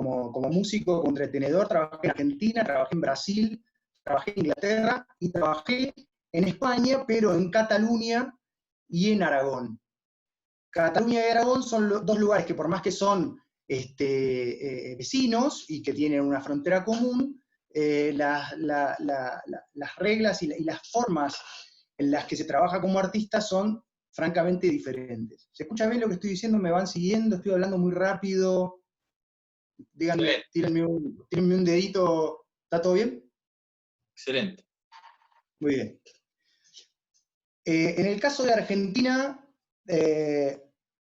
músico, como entretenedor, trabajé en Argentina, trabajé en Brasil, trabajé en Inglaterra y trabajé en España, pero en Cataluña y en Aragón. Cataluña y Aragón son 2 lugares que por más que son vecinos y que tienen una frontera común, las reglas y las formas en las que se trabaja como artista son francamente diferentes. ¿Se escucha bien lo que estoy diciendo? ¿Me van siguiendo? ¿Estoy hablando muy rápido? Díganme, tírenme un dedito. ¿Está todo bien? Excelente. Muy bien. En el caso de Argentina,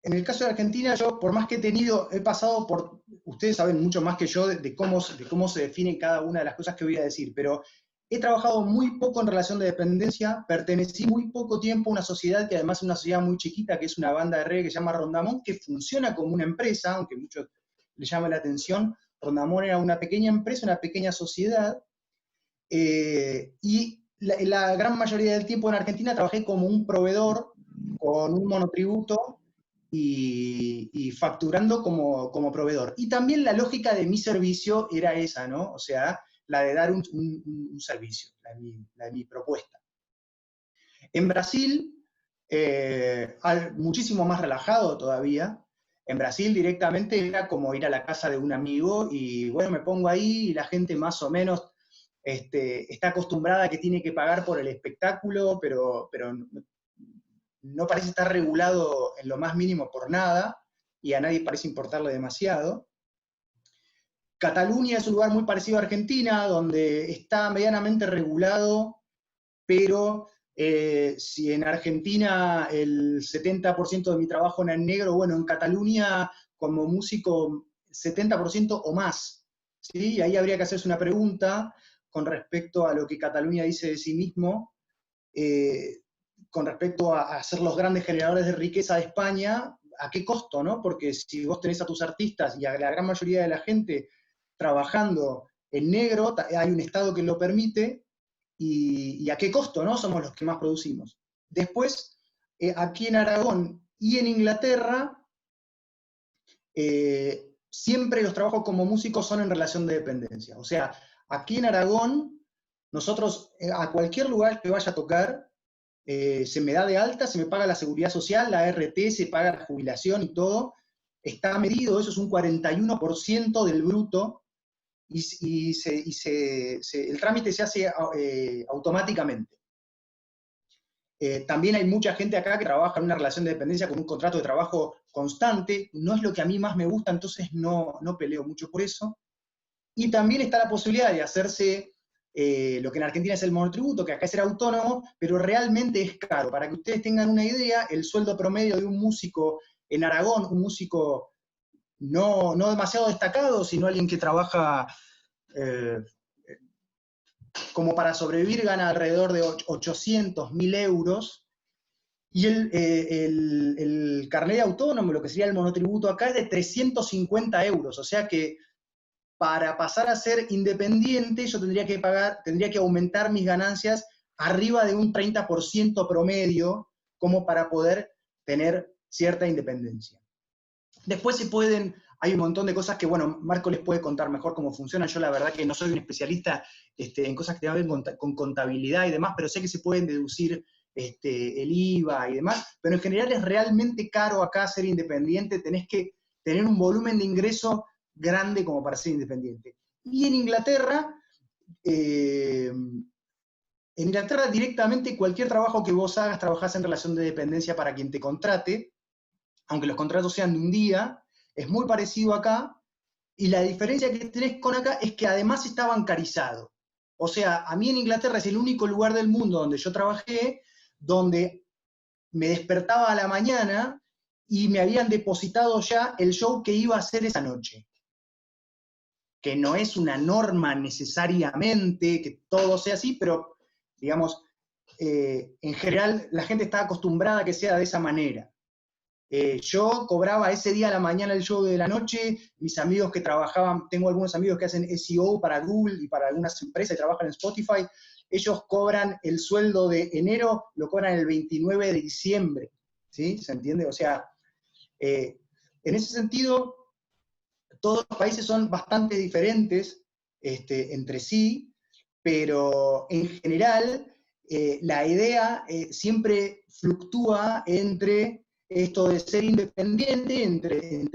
En el caso de Argentina, yo, por más que he pasado por, ustedes saben mucho más que yo de cómo se define cada una de las cosas que voy a decir, pero he trabajado muy poco en relación de dependencia, pertenecí muy poco tiempo a una sociedad que además es una sociedad muy chiquita, que es una banda de reggae que se llama Rondamón, que funciona como una empresa, aunque muchos les llama la atención. Rondamón era una pequeña empresa, una pequeña sociedad, y la gran mayoría del tiempo en Argentina trabajé como un proveedor con un monotributo y facturando como proveedor. Y también la lógica de mi servicio era esa, ¿no? O sea, la de dar un servicio, la de mi propuesta. En Brasil, muchísimo más relajado todavía. En Brasil directamente era como ir a la casa de un amigo y bueno, me pongo ahí y la gente más o menos está acostumbrada a que tiene que pagar por el espectáculo, pero no parece estar regulado en lo más mínimo por nada, y a nadie parece importarle demasiado. Cataluña es un lugar muy parecido a Argentina, donde está medianamente regulado, pero si en Argentina el 70% de mi trabajo era en negro, bueno, en Cataluña como músico 70% o más, ¿sí? Y ahí habría que hacerse una pregunta con respecto a lo que Cataluña dice de sí mismo, con respecto a ser los grandes generadores de riqueza de España, ¿a qué costo, no? Porque si vos tenés a tus artistas y a la gran mayoría de la gente trabajando en negro, hay un Estado que lo permite, y a qué costo, ¿no? Somos los que más producimos. Después, aquí en Aragón y en Inglaterra, siempre los trabajos como músicos son en relación de dependencia. O sea, aquí en Aragón, nosotros a cualquier lugar que vaya a tocar, se me da de alta, se me paga la seguridad social, la RT, se paga la jubilación y todo, está medido, eso es un 41% del bruto, y el trámite se hace automáticamente. También hay mucha gente acá que trabaja en una relación de dependencia con un contrato de trabajo constante, no es lo que a mí más me gusta, entonces no peleo mucho por eso. Y también está la posibilidad de hacerse lo que en Argentina es el monotributo, que acá es ser autónomo, pero realmente es caro. Para que ustedes tengan una idea, el sueldo promedio de un músico en Aragón, un músico no demasiado destacado, sino alguien que trabaja como para sobrevivir, gana alrededor de 800.000 euros, y el carnet de autónomo, lo que sería el monotributo acá, es de 350 euros, o sea que para pasar a ser independiente yo tendría que aumentar mis ganancias arriba de un 30% promedio, como para poder tener cierta independencia. Después hay un montón de cosas que, bueno, Marco les puede contar mejor cómo funciona. Yo la verdad que no soy un especialista en cosas que tienen que ver con contabilidad y demás, pero sé que se pueden deducir el IVA y demás, pero en general es realmente caro acá ser independiente, tenés que tener un volumen de ingreso grande como para ser independiente. Y en Inglaterra directamente cualquier trabajo que vos hagas, trabajás en relación de dependencia para quien te contrate, aunque los contratos sean de un día, es muy parecido acá, y la diferencia que tenés con acá es que además está bancarizado. O sea, a mí en Inglaterra es el único lugar del mundo donde yo trabajé, donde me despertaba a la mañana y me habían depositado ya el show que iba a hacer esa noche. Que no es una norma necesariamente, que todo sea así, pero, digamos, en general la gente está acostumbrada a que sea de esa manera. Yo cobraba ese día a la mañana el show de la noche, mis amigos que trabajaban, tengo algunos amigos que hacen SEO para Google y para algunas empresas y trabajan en Spotify, ellos cobran el sueldo de enero, lo cobran el 29 de diciembre, ¿sí? ¿Se entiende? O sea, en ese sentido, todos los países son bastante diferentes entre sí, pero en general la idea siempre fluctúa entre esto de ser independiente, entre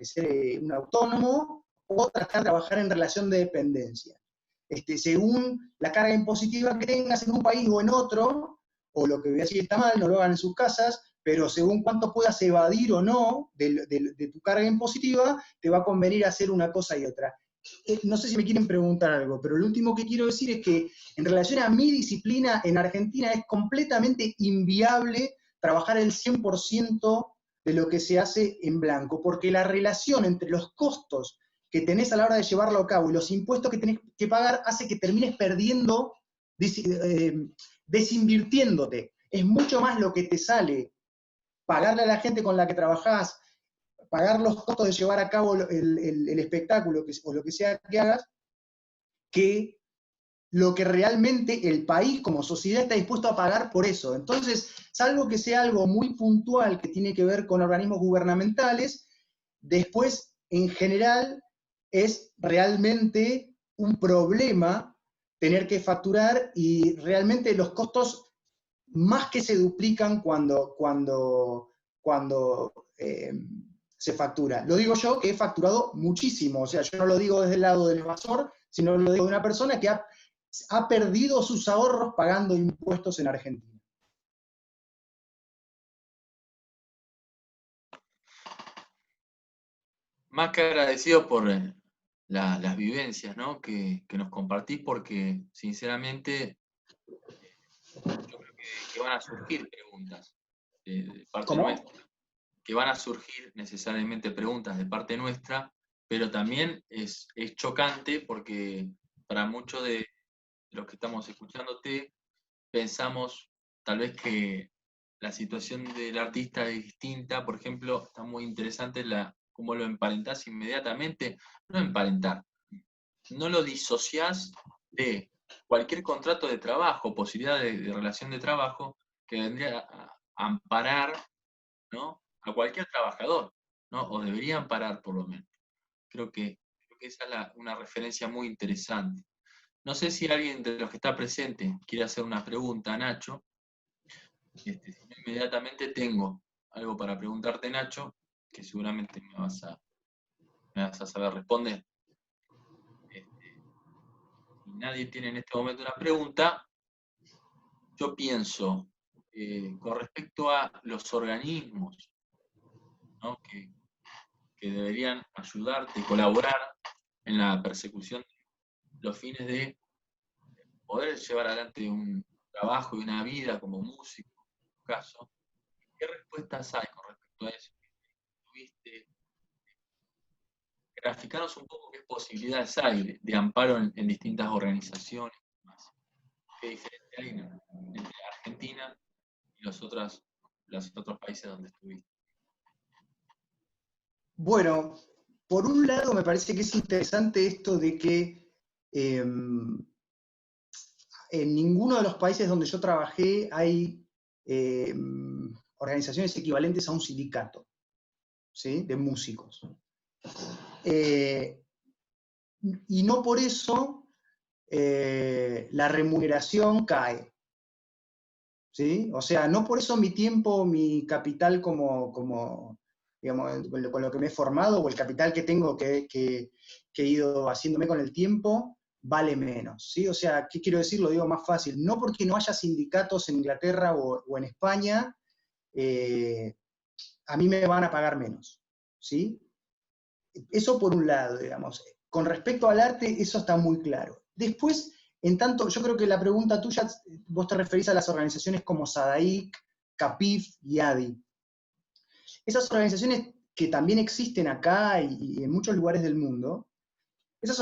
ser un autónomo, o tratar de trabajar en relación de dependencia. Según la carga impositiva que tengas en un país o en otro, o lo que voy a decir está mal, no lo hagan en sus casas, pero según cuánto puedas evadir o no de tu carga impositiva, te va a convenir hacer una cosa y otra. No sé si me quieren preguntar algo, pero lo último que quiero decir es que en relación a mi disciplina, en Argentina es completamente inviable trabajar el 100% de lo que se hace en blanco, porque la relación entre los costos que tenés a la hora de llevarlo a cabo y los impuestos que tenés que pagar hace que termines perdiendo, desinvirtiéndote. Es mucho más lo que te sale pagarle a la gente con la que trabajás, pagar los costos de llevar a cabo el espectáculo o lo que sea que hagas, que lo que realmente el país como sociedad está dispuesto a pagar por eso. Entonces, salvo que sea algo muy puntual que tiene que ver con organismos gubernamentales, después, en general, es realmente un problema tener que facturar y realmente los costos más que se duplican cuando se factura. Lo digo yo, que he facturado muchísimo, o sea, yo no lo digo desde el lado del evasor, sino lo digo de una persona que ha perdido sus ahorros pagando impuestos en Argentina. Más que agradecido por las vivencias, ¿no? que nos compartís, porque sinceramente yo creo que van a surgir preguntas de parte ¿Cómo? nuestra, que van a surgir necesariamente preguntas de parte nuestra, pero también es chocante porque para muchos de los que estamos escuchándote, pensamos tal vez que la situación del artista es distinta. Por ejemplo, está muy interesante cómo lo emparentás inmediatamente. No emparentar, no lo disociás de cualquier contrato de trabajo, posibilidad de relación de trabajo que vendría a amparar, ¿no?, a cualquier trabajador, ¿no?, o debería amparar por lo menos. Creo que esa es una referencia muy interesante. No sé si alguien de los que está presente quiere hacer una pregunta a Nacho. Si no, inmediatamente tengo algo para preguntarte, Nacho, que seguramente me vas a saber responder. Si nadie tiene en este momento una pregunta, yo pienso, con respecto a los organismos, ¿no?, que deberían ayudarte, colaborar en la persecución de los fines de poder llevar adelante un trabajo y una vida como músico, en tu caso. ¿Qué respuestas hay con respecto a eso? ¿Tuviste? Graficaros un poco qué posibilidades hay de amparo en distintas organizaciones. ¿Qué diferencia hay entre Argentina y los otros países donde estuviste? Bueno, por un lado me parece que es interesante esto de que en ninguno de los países donde yo trabajé hay organizaciones equivalentes a un sindicato, ¿sí?, de músicos. Y no por eso la remuneración cae, ¿sí? O sea, no por eso mi tiempo, mi capital digamos, con lo que me he formado, o el capital que tengo que he ido haciéndome con el tiempo, vale menos, ¿sí? O sea, ¿qué quiero decir? Lo digo más fácil. No porque no haya sindicatos en Inglaterra o en España, a mí me van a pagar menos, ¿sí? Eso por un lado, digamos. Con respecto al arte, eso está muy claro. Después, en tanto, yo creo que la pregunta tuya, vos te referís a las organizaciones como SADAIC, CAPIF y ADI. Esas organizaciones que también existen acá y en muchos lugares del mundo, esas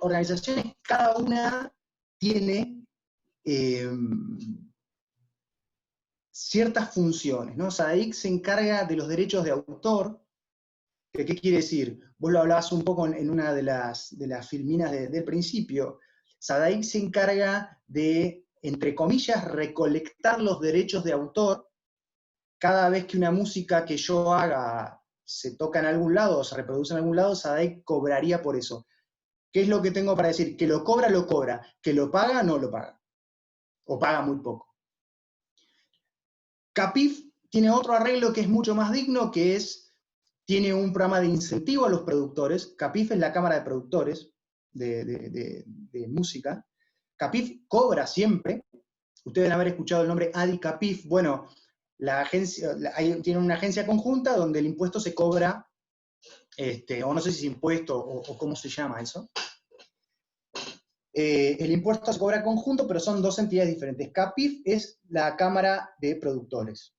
organizaciones, cada una tiene ciertas funciones, ¿no? SADAIC se encarga de los derechos de autor. ¿Qué quiere decir? Vos lo hablabas un poco en una de las filminas del principio. SADAIC se encarga de, entre comillas, recolectar los derechos de autor. Cada vez que una música que yo haga se toca en algún lado o se reproduce en algún lado, SADAIC cobraría por eso. ¿Qué es lo que tengo para decir? Que lo cobra, lo cobra. Que lo paga, no lo paga. O paga muy poco. CAPIF tiene otro arreglo que es mucho más digno, que tiene un programa de incentivo a los productores. CAPIF es la Cámara de Productores de música. CAPIF cobra siempre. Ustedes deben haber escuchado el nombre ADI CAPIF. Bueno, tiene una agencia conjunta donde el impuesto se cobra, o no sé si es impuesto o cómo se llama eso. El impuesto se cobra conjunto, pero son dos entidades diferentes. CAPIF es la Cámara de Productores.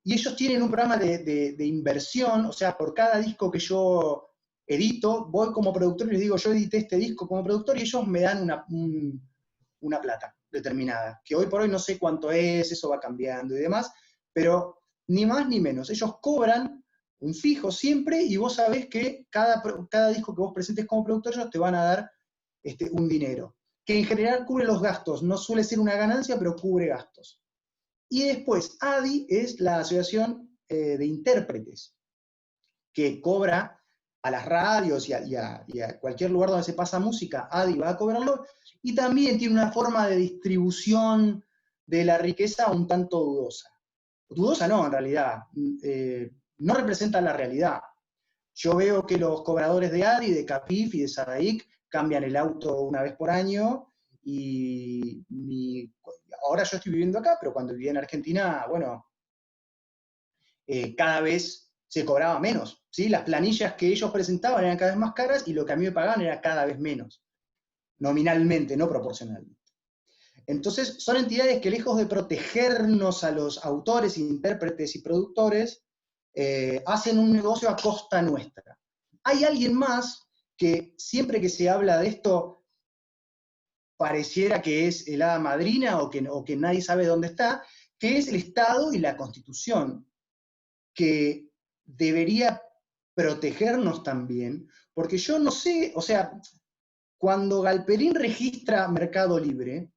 y ellos tienen un programa de inversión, o sea, por cada disco que yo edito, voy como productor y les digo, yo edité este disco como productor, y ellos me dan una plata determinada, que hoy por hoy no sé cuánto es, eso va cambiando y demás, pero ni más ni menos. Ellos cobran un fijo siempre, y vos sabés que cada disco que vos presentes como productor, ellos te van a dar un dinero, que en general cubre los gastos, no suele ser una ganancia, pero cubre gastos. Y después, ADI es la Asociación de Intérpretes, que cobra a las radios y a cualquier lugar donde se pasa música, ADI va a cobrarlo, y también tiene una forma de distribución de la riqueza un tanto dudosa. Dudosa no, en realidad, no representa la realidad. Yo veo que los cobradores de ADI, de CAPIF y de SADAIC cambian el auto una vez por año, y ahora yo estoy viviendo acá, pero cuando vivía en Argentina, bueno, cada vez se cobraba menos, ¿sí? Las planillas que ellos presentaban eran cada vez más caras, y lo que a mí me pagaban era cada vez menos, nominalmente, no proporcionalmente. Entonces, son entidades que, lejos de protegernos a los autores, intérpretes y productores, hacen un negocio a costa nuestra. Hay alguien más que siempre que se habla de esto pareciera que es el hada madrina, o que nadie sabe dónde está, que es el Estado y la Constitución, que debería protegernos también, porque yo no sé, o sea, cuando Galperín registra Mercado Libre,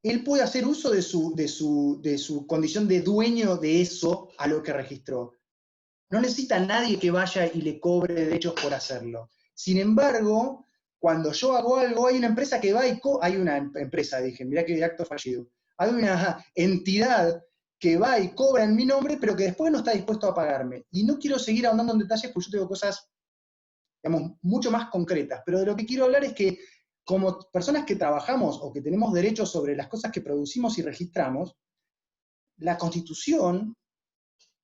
él puede hacer uso de su condición de dueño de eso a lo que registró. No necesita a nadie que vaya y le cobre derechos por hacerlo. Sin embargo, cuando yo hago algo, hay una empresa que va y hay una empresa, dije, mirá qué acto fallido. Hay una entidad que va y cobra en mi nombre, pero que después no está dispuesto a pagarme. Y no quiero seguir ahondando en detalles, porque yo tengo cosas, digamos, mucho más concretas. Pero de lo que quiero hablar es que, como personas que trabajamos o que tenemos derechos sobre las cosas que producimos y registramos, la Constitución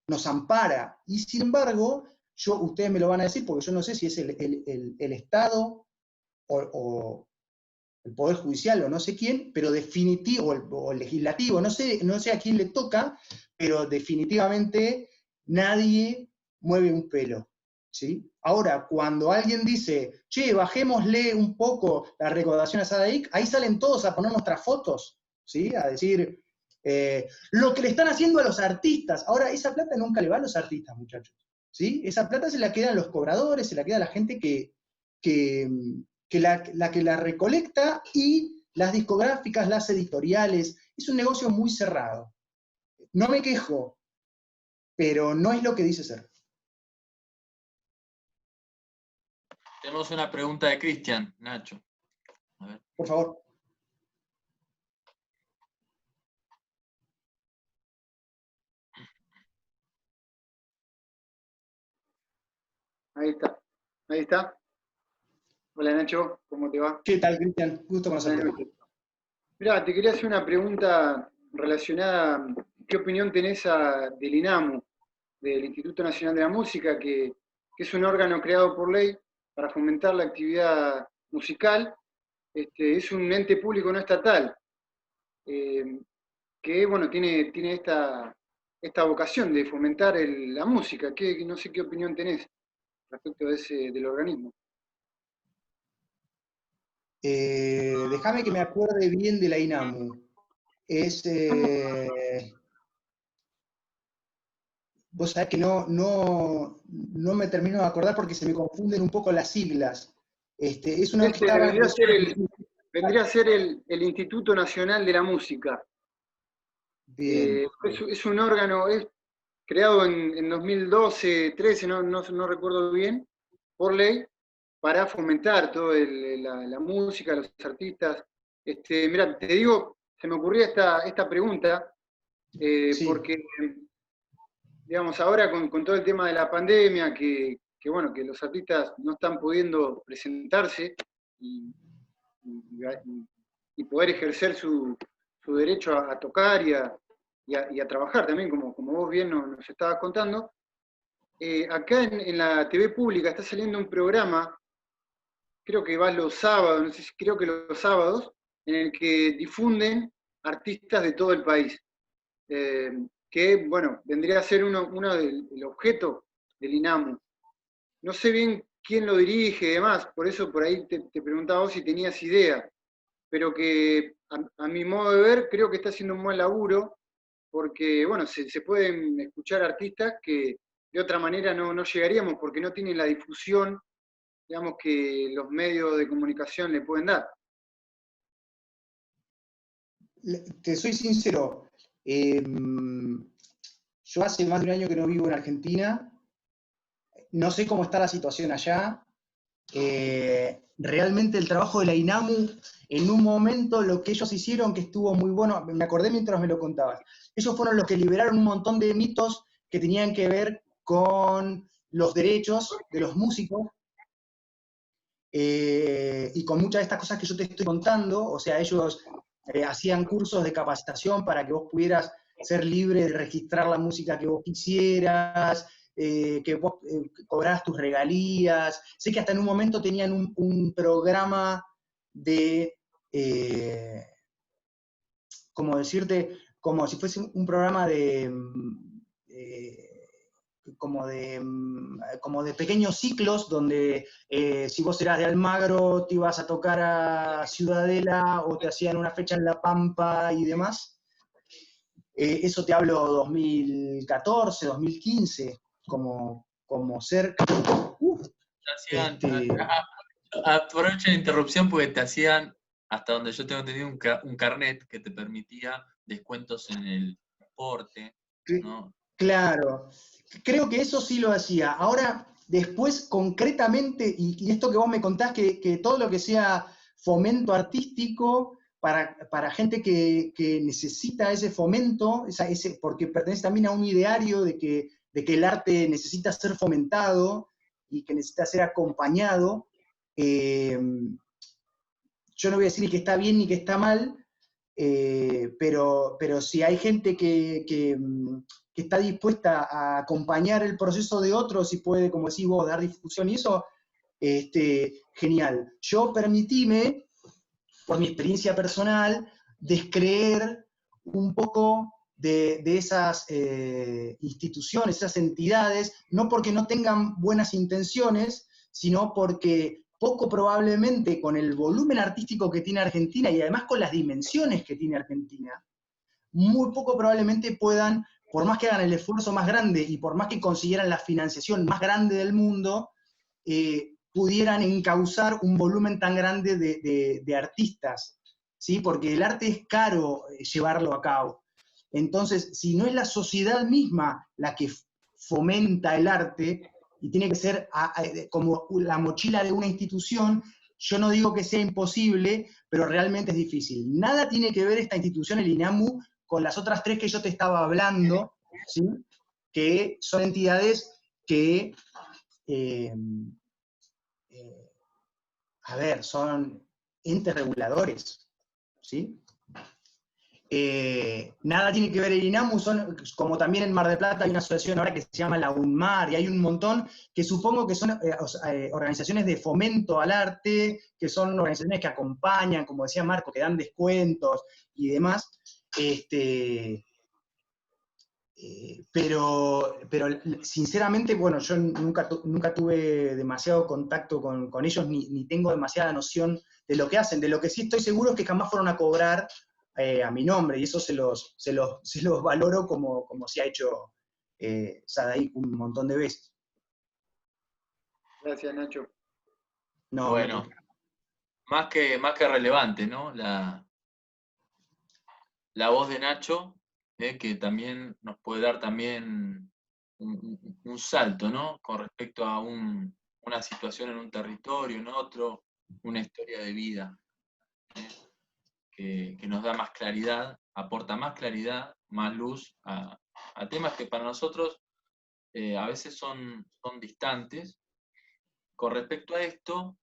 nos ampara, y sin embargo, ustedes me lo van a decir, porque yo no sé si es el Estado o el Poder Judicial o no sé quién, pero definitivo, o el Legislativo, no sé a quién le toca, pero definitivamente nadie mueve un pelo, ¿sí? Ahora, cuando alguien dice, che, bajémosle un poco la recaudación a SADAIC, ahí salen todos a poner nuestras fotos, ¿sí? A decir, lo que le están haciendo a los artistas. Ahora, esa plata nunca le va a los artistas, muchachos, ¿sí? Esa plata se la quedan los cobradores, se la queda la gente que la recolecta, y las discográficas, las editoriales. Es un negocio muy cerrado. No me quejo, pero no es lo que dice ser. Tenemos una pregunta de Cristian, Nacho. A ver. Por favor. Ahí está. Ahí está. Hola Nacho, ¿cómo te va? ¿Qué tal, Cristian? Gusto conocerte. Mirá, te quería hacer una pregunta relacionada, ¿qué opinión tenés del INAMU, del Instituto Nacional de la Música, que es un órgano creado por ley para fomentar la actividad musical? Es un ente público no estatal, que bueno, tiene esta vocación de fomentar la música. No sé qué opinión tenés respecto del organismo. Déjame que me acuerde bien de la INAMU. Vos sabés que no me termino de acordar, porque se me confunden un poco las siglas. Es una que estaba... Vendría a ser el Instituto Nacional de la Música. Bien. Es un órgano, creado en 2012, 13, no recuerdo bien, por ley, para fomentar toda la música, los artistas. Mirá, te digo, se me ocurría esta pregunta, Sí. porque, digamos, ahora con todo el tema de la pandemia, que los artistas no están pudiendo presentarse y poder ejercer su derecho a tocar y a trabajar también, como vos bien nos estabas contando, acá en la TV pública está saliendo un programa, creo que va los sábados, no sé si creo que los sábados, en el que difunden artistas de todo el país. que, bueno, vendría a ser uno del objeto del INAMU. No sé bien quién lo dirige y demás, por eso por ahí te preguntaba vos si tenías idea, pero que a mi modo de ver creo que está haciendo un buen laburo, porque, bueno, se pueden escuchar artistas que de otra manera no llegaríamos, porque no tienen la difusión, digamos, que los medios de comunicación le pueden dar. Te soy sincero, yo hace más de un año que no vivo en Argentina, no sé cómo está la situación allá. Realmente el trabajo de la INAMU, en un momento lo que ellos hicieron, que estuvo muy bueno, me acordé mientras me lo contabas, ellos fueron los que liberaron un montón de mitos que tenían que ver con los derechos de los músicos, y con muchas de estas cosas que yo te estoy contando. O sea, ellos hacían cursos de capacitación para que vos pudieras ser libre de registrar la música que vos quisieras, que vos cobrás tus regalías. Sé que hasta en un momento tenían un programa de, como decirte, como si fuese un programa de, como de pequeños ciclos, donde si vos eras de Almagro te ibas a tocar a Ciudadela, o te hacían una fecha en La Pampa y demás. Eso te hablo 2014, 2015, como cerca. Aprovecho la interrupción porque te hacían, hasta donde yo tengo entendido, un carnet que te permitía descuentos en el transporte, ¿no? Claro, creo que eso sí lo hacía. Ahora, después, concretamente, y esto que vos me contás, que todo lo que sea fomento artístico para gente que necesita ese fomento, porque pertenece también a un ideario de que el arte necesita ser fomentado y que necesita ser acompañado. Yo no voy a decir ni que está bien ni que está mal, pero si hay gente que está dispuesta a acompañar el proceso de otros y puede, como decís vos, dar difusión y eso, genial. Yo permitíme, por mi experiencia personal, descreer un poco de esas instituciones, esas entidades, no porque no tengan buenas intenciones, sino porque poco probablemente, con el volumen artístico que tiene Argentina y además con las dimensiones que tiene Argentina, muy poco probablemente puedan, por más que hagan el esfuerzo más grande y por más que consiguieran la financiación más grande del mundo, pudieran encauzar un volumen tan grande de artistas, ¿sí? Porque el arte es caro llevarlo a cabo. Entonces, si no es la sociedad misma la que fomenta el arte, y tiene que ser como la mochila de una institución, yo no digo que sea imposible, pero realmente es difícil. Nada tiene que ver esta institución, el INAMU, con las otras tres que yo te estaba hablando, ¿sí? Que son entidades que, son entes reguladores, ¿sí? Nada tiene que ver el INAMU, como también en Mar del Plata hay una asociación ahora que se llama la UNMAR, y hay un montón que supongo que son organizaciones de fomento al arte, que son organizaciones que acompañan, como decía Marco, que dan descuentos y demás. Pero sinceramente, bueno, yo nunca tuve demasiado contacto con ellos, ni tengo demasiada noción de lo que hacen. De lo que sí estoy seguro es que jamás fueron a cobrar a mi nombre, y eso se los valoro, como se ha hecho Sadaik un montón de veces. Gracias, Nacho. No, bueno, más que relevante, ¿no? La voz de Nacho, que también nos puede dar también un salto, ¿no? Con respecto a una situación en un territorio, en otro, una historia de vida, que nos da más claridad, aporta más claridad, más luz a temas que para nosotros a veces son distantes. Con respecto a esto,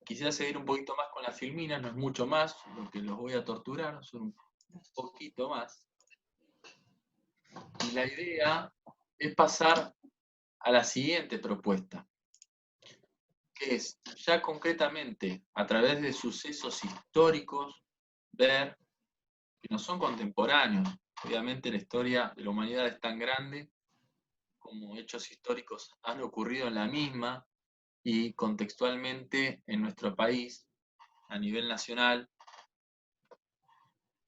quisiera seguir un poquito más con las filminas, no es mucho más lo que los voy a torturar, son un poquito más. Y la idea es pasar a la siguiente propuesta, que es ya concretamente, a través de sucesos históricos, ver que no son contemporáneos, Obviamente la historia de la humanidad es tan grande como hechos históricos han ocurrido en la misma, y contextualmente en nuestro país, a nivel nacional,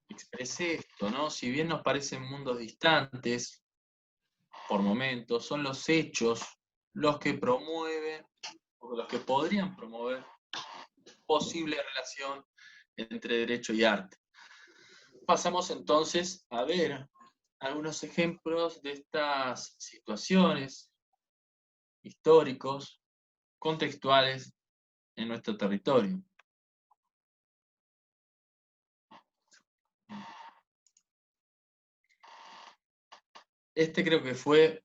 expresé esto, ¿no? Si bien nos parecen mundos distantes, por momentos, son los hechos los que promueven, o los que podrían promover, posible relación entre derecho y arte. Pasamos entonces a ver algunos ejemplos de estas situaciones históricos, contextuales en nuestro territorio. Este creo que fue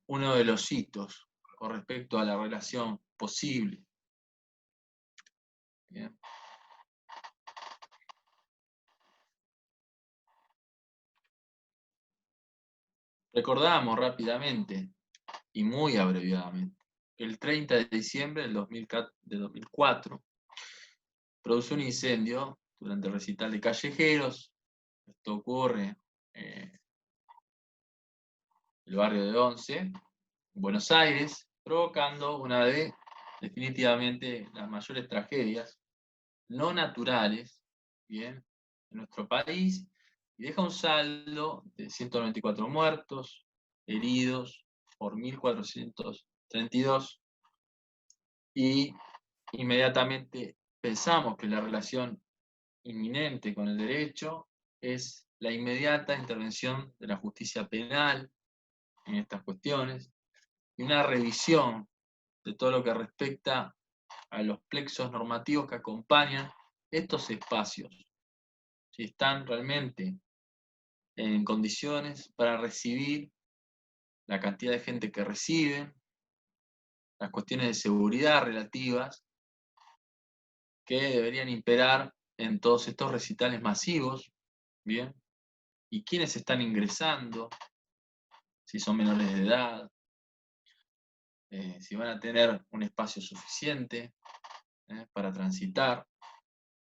uno de los hitos con respecto a la relación posible. Bien. Recordamos rápidamente y muy abreviadamente. El 30 de diciembre del 2004 produce un incendio durante el recital de Callejeros. Esto ocurre en el barrio de Once, en Buenos Aires, provocando una de, definitivamente, las mayores tragedias no naturales, bien, en nuestro país, y deja un saldo de 194 muertos, heridos por 1.432, y inmediatamente pensamos que la relación inminente con el derecho es la inmediata intervención de la justicia penal en estas cuestiones, y una revisión de todo lo que respecta a los plexos normativos que acompañan estos espacios, si están realmente en condiciones para recibir la cantidad de gente que reciben, las cuestiones de seguridad relativas que deberían imperar en todos estos recitales masivos, ¿bien? Y quiénes están ingresando, si son menores de edad, si van a tener un espacio suficiente para transitar.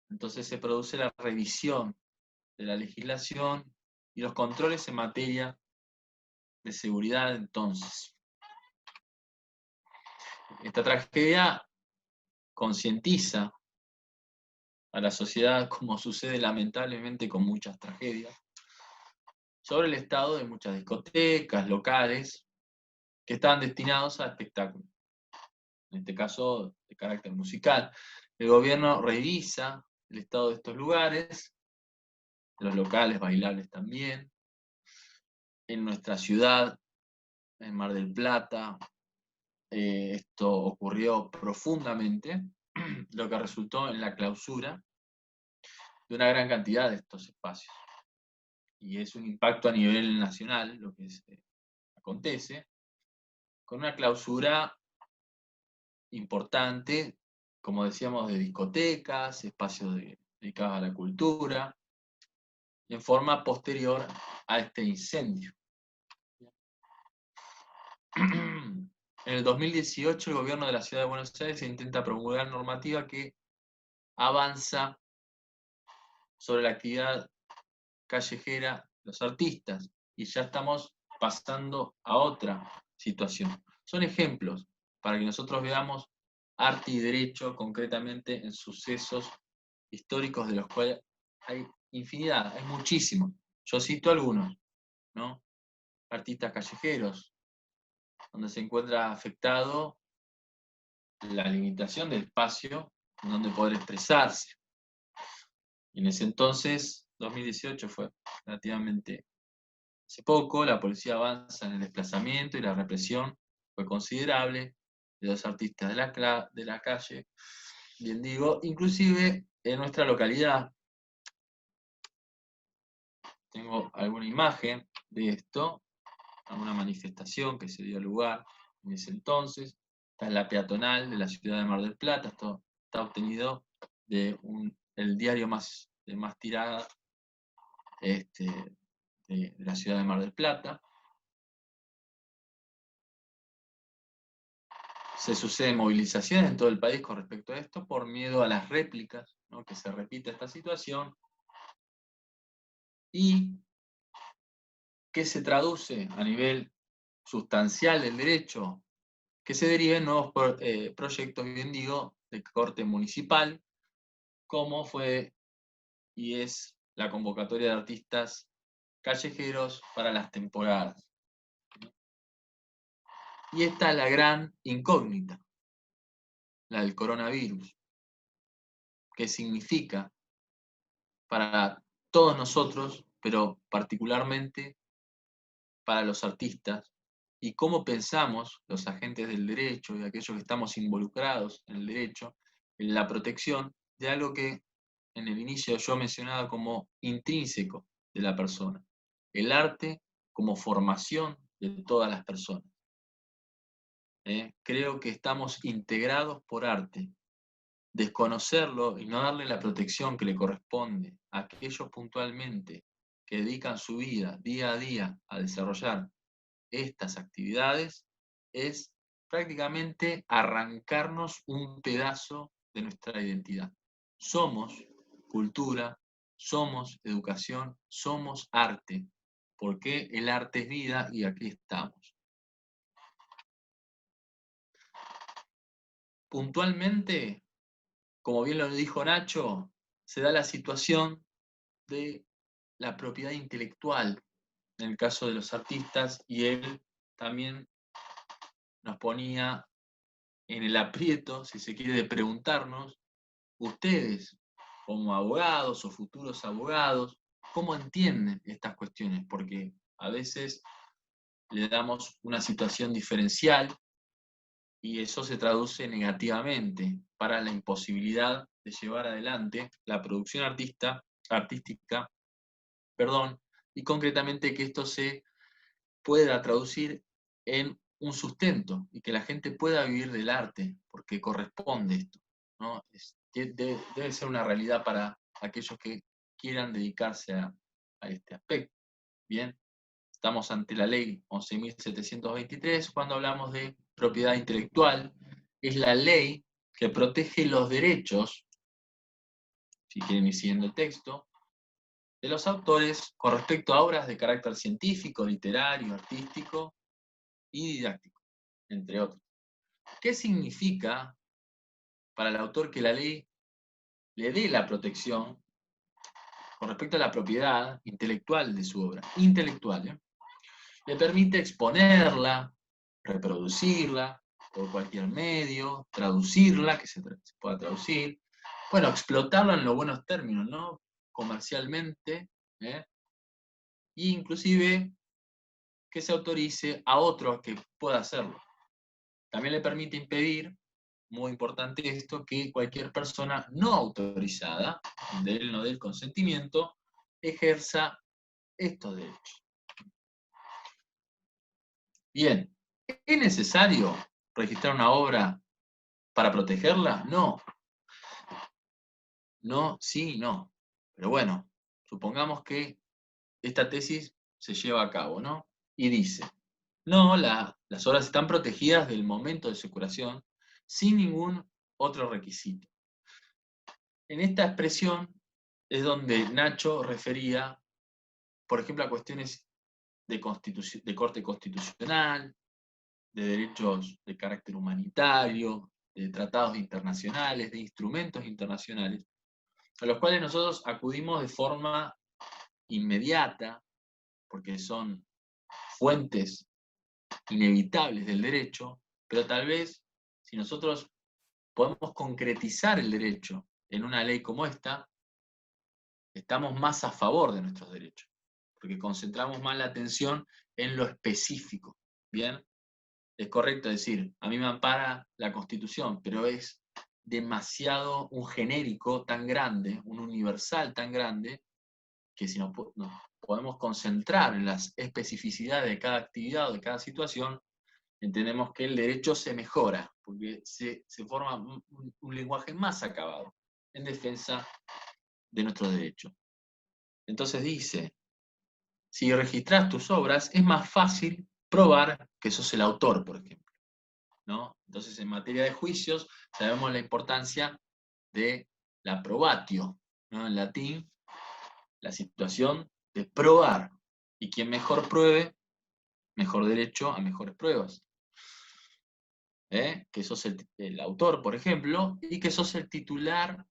Entonces se produce la revisión de la legislación y los controles en materia de seguridad entonces. Esta tragedia concientiza a la sociedad, como sucede lamentablemente con muchas tragedias, sobre el estado de muchas discotecas, locales, que estaban destinados a espectáculos, en este caso de carácter musical. El gobierno revisa el estado de estos lugares, los locales bailables también. En nuestra ciudad, en Mar del Plata, esto ocurrió profundamente, lo que resultó en la clausura de una gran cantidad de estos espacios. Y es un impacto a nivel nacional lo que acontece, con una clausura importante, como decíamos, de discotecas, espacios dedicados a la cultura, en forma posterior a este incendio. En el 2018 el gobierno de la Ciudad de Buenos Aires intenta promulgar normativa que avanza sobre la actividad callejera de los artistas, y ya estamos pasando a otra situación. Son ejemplos para que nosotros veamos arte y derecho concretamente en sucesos históricos de los cuales hay infinidad, hay muchísimos. Yo cito algunos, ¿no? Artistas callejeros, donde se encuentra afectado la limitación del espacio en donde poder expresarse. Y en ese entonces, 2018 fue relativamente hace poco, la policía avanza en el desplazamiento y la represión fue considerable de los artistas de la calle, bien digo, inclusive en nuestra localidad. Tengo alguna imagen de esto, alguna manifestación que se dio lugar en ese entonces. Esta es la peatonal de la ciudad de Mar del Plata. Esto está obtenido de el diario de más tirada de la ciudad de Mar del Plata. Se suceden movilizaciones en todo el país con respecto a esto, por miedo a las réplicas, ¿no? Que se repita esta situación. Y ¿Qué se traduce a nivel sustancial del derecho? Que se deriven nuevos proyectos, bien digo, de corte municipal, como fue y es la convocatoria de artistas callejeros para las temporadas. Y esta es la gran incógnita, la del coronavirus. ¿Qué significa para todos nosotros, pero particularmente para los artistas? Y cómo pensamos los agentes del derecho y aquellos que estamos involucrados en el derecho, en la protección de algo que en el inicio yo mencionaba como intrínseco de la persona. El arte como formación de todas las personas. Creo que estamos integrados por arte. Desconocerlo y no darle la protección que le corresponde a aquellos puntualmente que dedican su vida día a día a desarrollar estas actividades es prácticamente arrancarnos un pedazo de nuestra identidad. Somos cultura, somos educación, somos arte, porque el arte es vida y aquí estamos. Puntualmente, como bien lo dijo Nacho, se da la situación de la propiedad intelectual en el caso de los artistas, y él también nos ponía en el aprieto, si se quiere, de preguntarnos, ustedes, como abogados o futuros abogados, ¿cómo entienden estas cuestiones? Porque a veces le damos una situación diferencial y eso se traduce negativamente para la imposibilidad de llevar adelante la producción artística, y concretamente que esto se pueda traducir en un sustento y que la gente pueda vivir del arte, porque corresponde esto, ¿no? Debe ser una realidad para aquellos que quieran dedicarse a este aspecto. Bien, estamos ante la ley 11.723 cuando hablamos de propiedad intelectual. Es la ley que protege los derechos, si quieren ir siguiendo el texto, de los autores con respecto a obras de carácter científico, literario, artístico y didáctico, entre otros. ¿Qué significa para el autor que la ley le dé la protección con respecto a la propiedad intelectual de su obra? Intelectual, ¿eh? Le permite exponerla, reproducirla por cualquier medio, traducirla, que se pueda traducir, bueno, explotarla en los buenos términos, ¿no? Comercialmente, ¿eh? E inclusive que se autorice a otro que pueda hacerlo. También le permite impedir, muy importante esto, que cualquier persona no autorizada, de él no del consentimiento, ejerza estos derechos. Bien, ¿es necesario registrar una obra para protegerla? No. No, sí, no. Pero bueno, supongamos que esta tesis se lleva a cabo, ¿no? Y dice, no, las obras están protegidas del momento de su curación sin ningún otro requisito. En esta expresión es donde Nacho refería, por ejemplo, a cuestiones de corte constitucional, de derechos de carácter humanitario, de tratados internacionales, de instrumentos internacionales, a los cuales nosotros acudimos de forma inmediata, porque son fuentes inevitables del derecho, pero tal vez si nosotros podemos concretizar el derecho en una ley como esta, estamos más a favor de nuestros derechos, porque concentramos más la atención en lo específico. ¿Bien? Es correcto decir, a mí me ampara la Constitución, pero es demasiado un genérico tan grande, un universal tan grande, que si nos podemos concentrar en las especificidades de cada actividad o de cada situación, entendemos que el derecho se mejora, porque se forma un lenguaje más acabado en defensa de nuestros derechos. Entonces dice, si registras tus obras, es más fácil probar que sos el autor, por ejemplo, ¿no? Entonces, en materia de juicios, sabemos la importancia de la probatio, ¿no? En latín, la situación de probar. Y quien mejor pruebe, mejor derecho a mejores pruebas. Que sos el autor, por ejemplo, y que sos el titular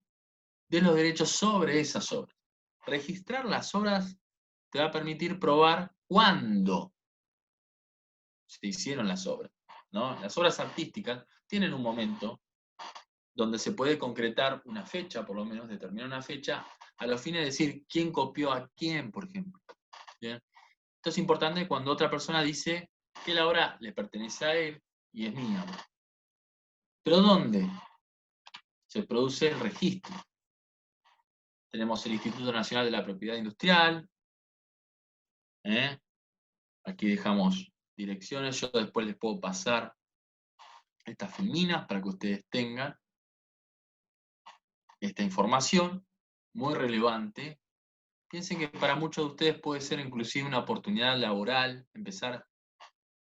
de los derechos sobre esas obras. Registrar las obras te va a permitir probar cuándo se hicieron las obras, ¿no? Las obras artísticas tienen un momento donde se puede concretar una fecha, por lo menos determinar una fecha, a los fines de decir quién copió a quién, por ejemplo. ¿Bien? Esto es importante cuando otra persona dice que la obra le pertenece a él y es mía. ¿Pero dónde se produce el registro? Tenemos el Instituto Nacional de la Propiedad Industrial. Aquí dejamos direcciones. Yo después les puedo pasar estas filminas para que ustedes tengan esta información muy relevante. Piensen que para muchos de ustedes puede ser inclusive una oportunidad laboral, empezar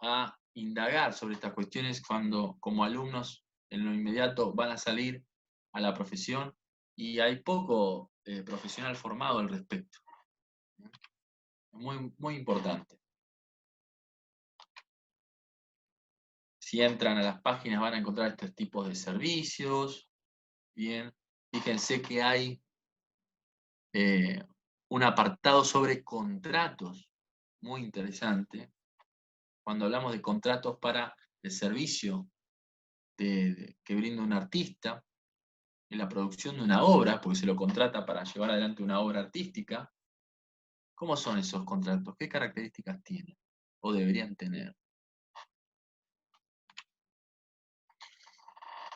a indagar sobre estas cuestiones cuando como alumnos en lo inmediato van a salir a la profesión y hay poco profesional formado al respecto. Muy, muy importante. Si entran a las páginas van a encontrar estos tipos de servicios. Bien, fíjense que hay un apartado sobre contratos, muy interesante. Cuando hablamos de contratos para el servicio que brinda un artista, en la producción de una obra, porque se lo contrata para llevar adelante una obra artística, ¿cómo son esos contratos? ¿Qué características tienen? ¿O deberían tener?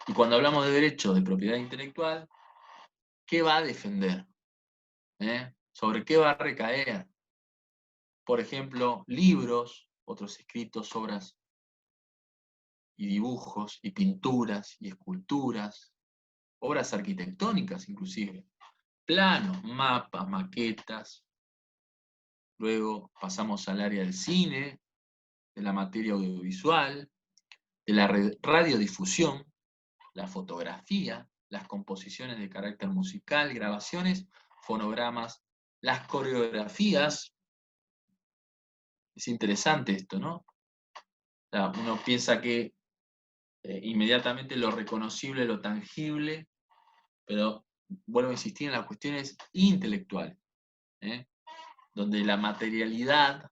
Y cuando hablamos de derecho de propiedad intelectual, ¿qué va a defender? ¿Sobre qué va a recaer? Por ejemplo, libros, otros escritos, obras y dibujos, y pinturas, y esculturas, obras arquitectónicas inclusive, planos, mapas, maquetas. Luego pasamos al área del cine, de la materia audiovisual, de la radiodifusión, la fotografía, las composiciones de carácter musical, grabaciones, fonogramas, las coreografías. Es interesante esto, ¿no? O sea, uno piensa que inmediatamente lo reconocible, lo tangible, pero vuelvo a insistir en las cuestiones intelectuales, donde la materialidad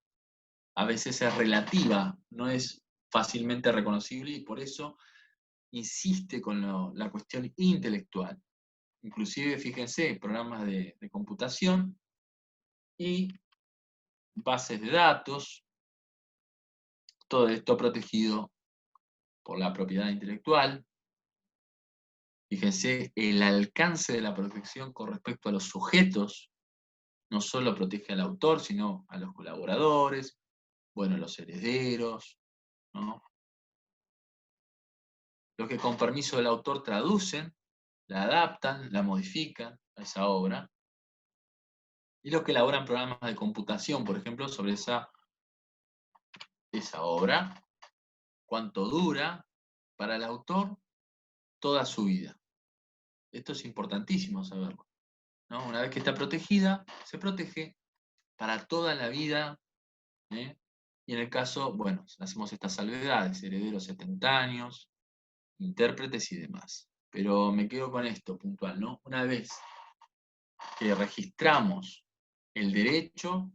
a veces es relativa, no es fácilmente reconocible y por eso insiste con la cuestión intelectual. Inclusive, fíjense, programas de computación y bases de datos, todo esto protegido por la propiedad intelectual. Fíjense el alcance de la protección con respecto a los sujetos, no solo protege al autor, sino a los colaboradores, bueno, los herederos, ¿no? Los que con permiso del autor traducen, la adaptan, la modifican a esa obra, y los que elaboran programas de computación, por ejemplo, sobre esa obra, cuánto dura para el autor toda su vida. Esto es importantísimo saberlo, ¿no? Una vez que está protegida, se protege para toda la vida, y en el caso, bueno, hacemos estas salvedades, herederos 70 años, intérpretes y demás. Pero me quedo con esto puntual, ¿no? Una vez que registramos el derecho,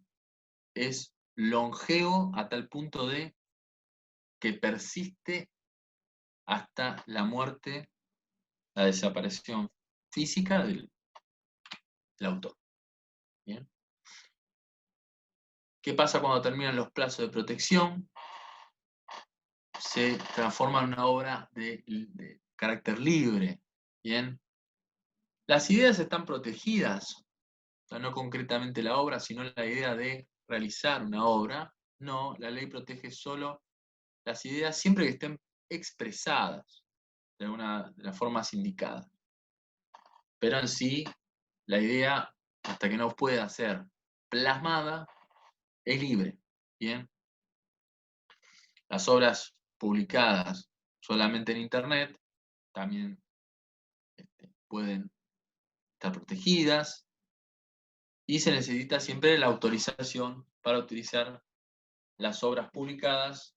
es longevo a tal punto de que persiste hasta la muerte, la desaparición física del autor. ¿Bien? ¿Qué pasa cuando terminan los plazos de protección? Se transforma en una obra de carácter libre. ¿Bien? Las ideas están protegidas, o sea, no concretamente la obra, sino la idea de realizar una obra. No, la ley protege solo las ideas siempre que estén expresadas de las formas indicadas. Pero en sí, la idea, hasta que no pueda ser plasmada, es libre. ¿Bien? Las obras publicadas solamente en Internet también pueden estar protegidas y se necesita siempre la autorización para utilizar las obras publicadas,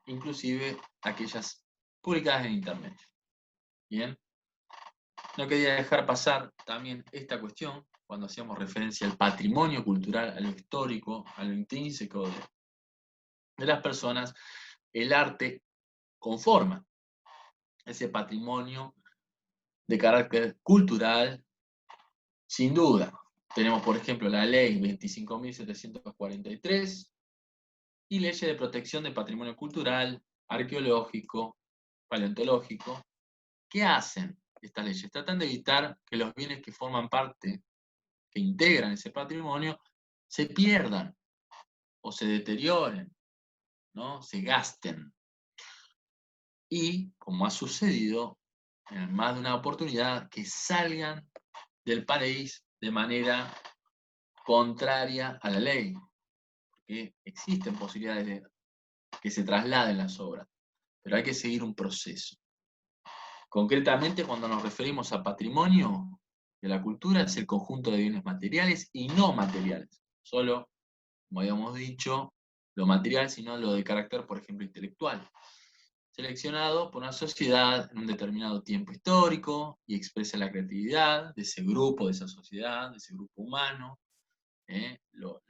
inclusive aquellas publicadas en Internet. Bien. No quería dejar pasar también esta cuestión, cuando hacíamos referencia al patrimonio cultural, a lo histórico, a lo intrínseco de las personas. El arte conforma ese patrimonio de carácter cultural, sin duda. Tenemos, por ejemplo, la ley 25.743 y leyes de protección de patrimonio cultural, arqueológico, paleontológico. ¿Qué hacen estas leyes? Tratan de evitar que los bienes que forman parte, que integran ese patrimonio, se pierdan o se deterioren, ¿no? Se gasten. Y, como ha sucedido en más de una oportunidad, que salgan del país de manera contraria a la ley, porque existen posibilidades de que se trasladen las obras, pero hay que seguir un proceso. Concretamente, cuando nos referimos a patrimonio de la cultura, es el conjunto de bienes materiales y no materiales. Solo, como habíamos dicho, lo material, sino lo de carácter, por ejemplo, intelectual. Seleccionado por una sociedad en un determinado tiempo histórico y expresa la creatividad de ese grupo, de esa sociedad, de ese grupo humano, lo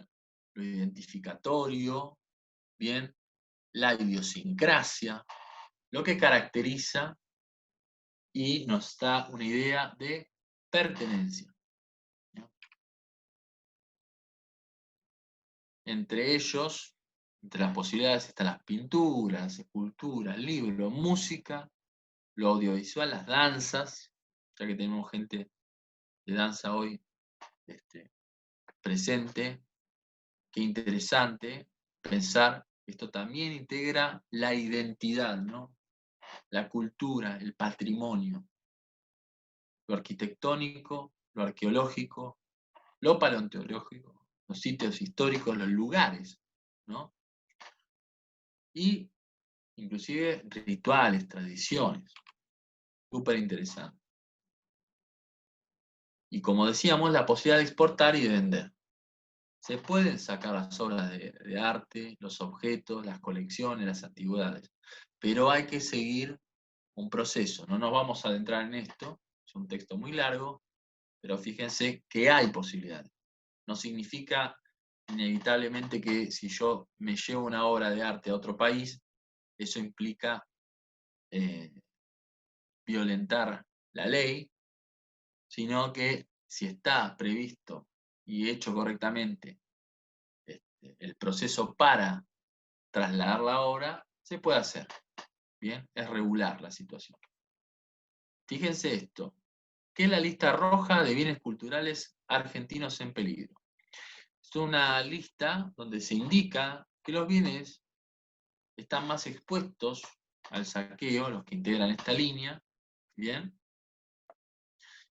identificatorio, bien, la idiosincrasia, lo que caracteriza y nos da una idea de pertenencia. ¿No? Entre ellos, entre las posibilidades están las pinturas, esculturas, libros, música, lo audiovisual, las danzas, ya que tenemos gente de danza hoy presente. Qué interesante pensar que esto también integra la identidad, ¿no? La cultura, el patrimonio, lo arquitectónico, lo arqueológico, lo paleontológico, los sitios históricos, los lugares, ¿no? Y inclusive rituales, tradiciones. Súper interesante. Y como decíamos, la posibilidad de exportar y de vender. Se pueden sacar las obras de arte, los objetos, las colecciones, las antigüedades, pero hay que seguir un proceso. No nos vamos a adentrar en esto, es un texto muy largo, pero fíjense que hay posibilidades. No significa inevitablemente que si yo me llevo una obra de arte a otro país, eso implica violentar la ley, sino que si está previsto y hecho correctamente el proceso para trasladar la obra, se puede hacer. Bien, es regular la situación. Fíjense esto, ¿qué es la lista roja de bienes culturales argentinos en peligro? Es una lista donde se indica que los bienes están más expuestos al saqueo, los que integran esta línea, ¿bien?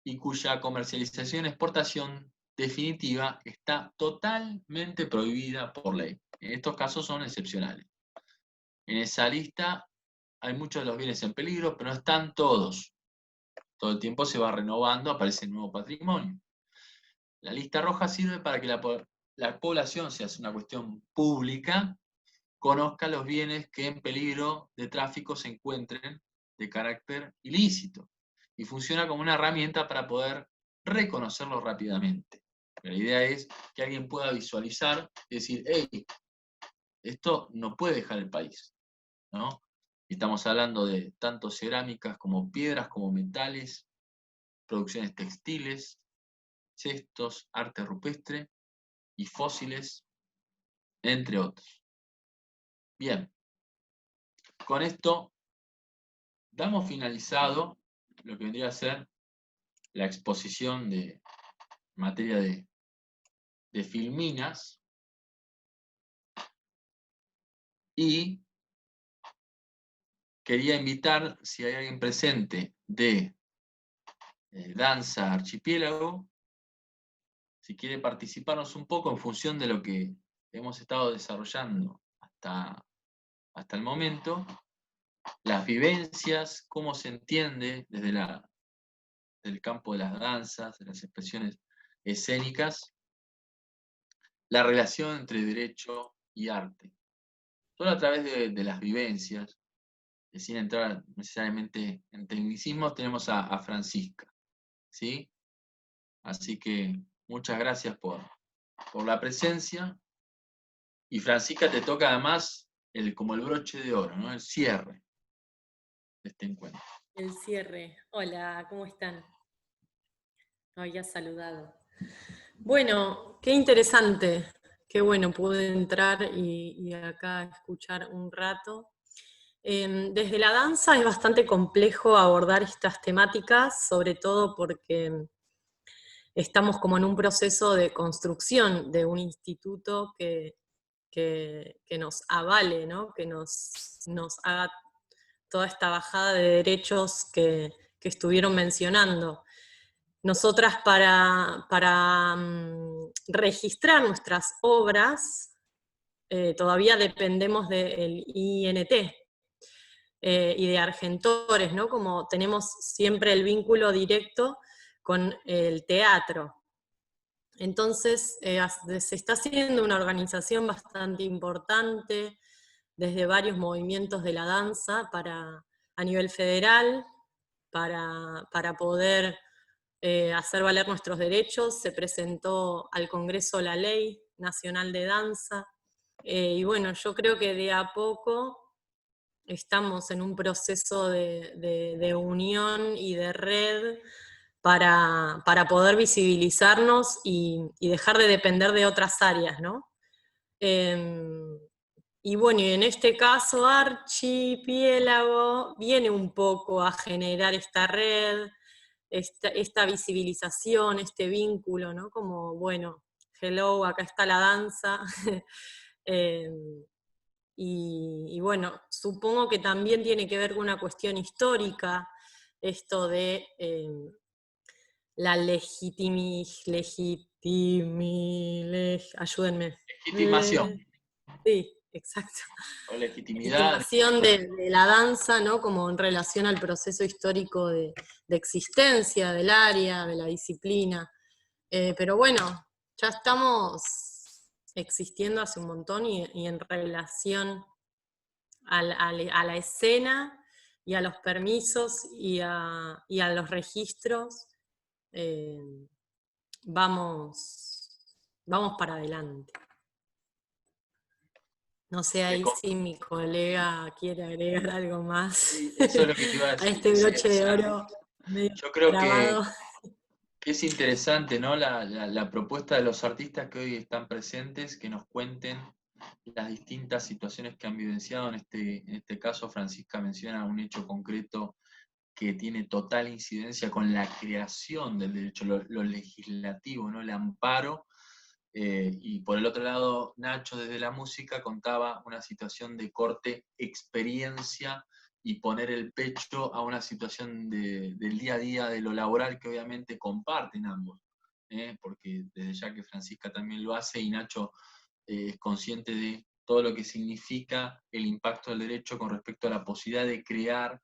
Y cuya comercialización y exportación definitiva está totalmente prohibida por ley. En estos casos son excepcionales. En esa lista hay muchos de los bienes en peligro, pero no están todos. Todo el tiempo se va renovando, aparece nuevo patrimonio. La lista roja sirve para que la población, si hace una cuestión pública, conozca los bienes que en peligro de tráfico se encuentren de carácter ilícito. Y funciona como una herramienta para poder reconocerlos rápidamente. Pero la idea es que alguien pueda visualizar y decir, hey, esto no puede dejar el país, ¿no? Estamos hablando de tanto cerámicas como piedras, como metales, producciones textiles, cestos, arte rupestre y fósiles, entre otros. Bien, con esto damos finalizado lo que vendría a ser la exposición de materia de filminas y quería invitar, si hay alguien presente de Danza Archipiélago, si quiere participarnos un poco en función de lo que hemos estado desarrollando hasta el momento, las vivencias, cómo se entiende desde del campo de las danzas, de las expresiones escénicas, la relación entre derecho y arte. Solo a través de las vivencias, sin entrar necesariamente en tecnicismos, tenemos a Francisca, ¿sí? Así que muchas gracias por la presencia. Y Francisca, te toca además como el broche de oro, ¿no? El cierre de este encuentro. El cierre. Hola, ¿cómo están? No había saludado. Bueno, qué interesante. Qué bueno, pude entrar y acá escuchar un rato. Desde la danza es bastante complejo abordar estas temáticas, sobre todo porque estamos como en un proceso de construcción de un instituto que nos avale, ¿no? Que nos haga toda esta bajada de derechos que estuvieron mencionando. Nosotras para registrar nuestras obras todavía dependemos del INT y de Argentores, ¿no? Como tenemos siempre el vínculo directo con el teatro. Entonces se está haciendo una organización bastante importante desde varios movimientos de la danza a nivel federal para poder hacer valer nuestros derechos. Se presentó al Congreso la Ley Nacional de Danza, y bueno, yo creo que de a poco estamos en un proceso de unión y de red para poder visibilizarnos y dejar de depender de otras áreas, ¿no? Y bueno, y en este caso Archipiélago viene un poco a generar esta red, esta visibilización, este vínculo, ¿no? Como, bueno, hello, acá está la danza. Y bueno, supongo que también tiene que ver con una cuestión histórica, esto de la ayúdenme. Legitimación. Sí, exacto. O legitimidad. Legitimación de la danza, ¿no? Como en relación al proceso histórico de existencia del área, de la disciplina. Pero bueno, ya estamos existiendo hace un montón y en relación a la escena y a los permisos y a los registros, vamos para adelante. No sé ahí si mi colega quiere agregar algo más. Sí, eso es lo que te iba a decir. A este broche de oro medio yo creo grabado. que es interesante, ¿no? La propuesta de los artistas que hoy están presentes, que nos cuenten las distintas situaciones que han vivenciado. En este caso, Francisca menciona un hecho concreto que tiene total incidencia con la creación del derecho, lo legislativo, ¿no? El amparo. Y por el otro lado, Nacho desde la música contaba una situación de corte experiencia y poner el pecho a una situación del día a día, de lo laboral, que obviamente comparten ambos, porque desde ya que Francisca también lo hace y Nacho es consciente de todo lo que significa el impacto del derecho con respecto a la posibilidad de crear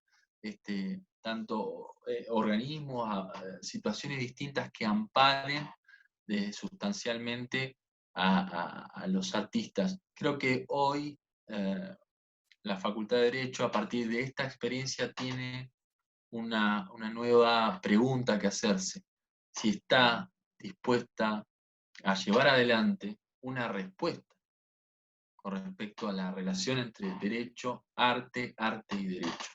tanto organismos, situaciones distintas que amparen sustancialmente a los artistas. Creo que hoy la Facultad de Derecho, a partir de esta experiencia, tiene una nueva pregunta que hacerse. Si está dispuesta a llevar adelante una respuesta con respecto a la relación entre derecho, arte y derecho.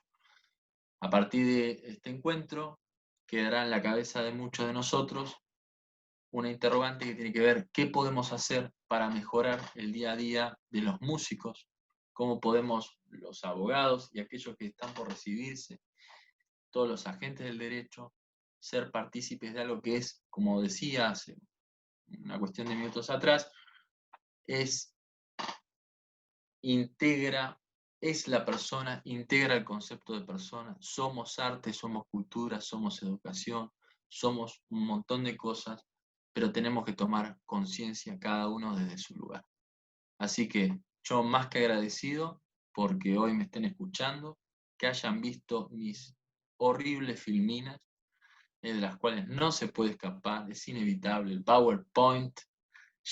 A partir de este encuentro, quedará en la cabeza de muchos de nosotros una interrogante que tiene que ver qué podemos hacer para mejorar el día a día de los músicos, cómo podemos los abogados y aquellos que están por recibirse, todos los agentes del derecho, ser partícipes de algo que es, como decía hace una cuestión de minutos atrás, es la persona, integra el concepto de persona. Somos arte, somos cultura, somos educación, somos un montón de cosas, pero tenemos que tomar conciencia cada uno desde su lugar. Así que yo más que agradecido porque hoy me estén escuchando, que hayan visto mis horribles filminas, de las cuales no se puede escapar, es inevitable. El PowerPoint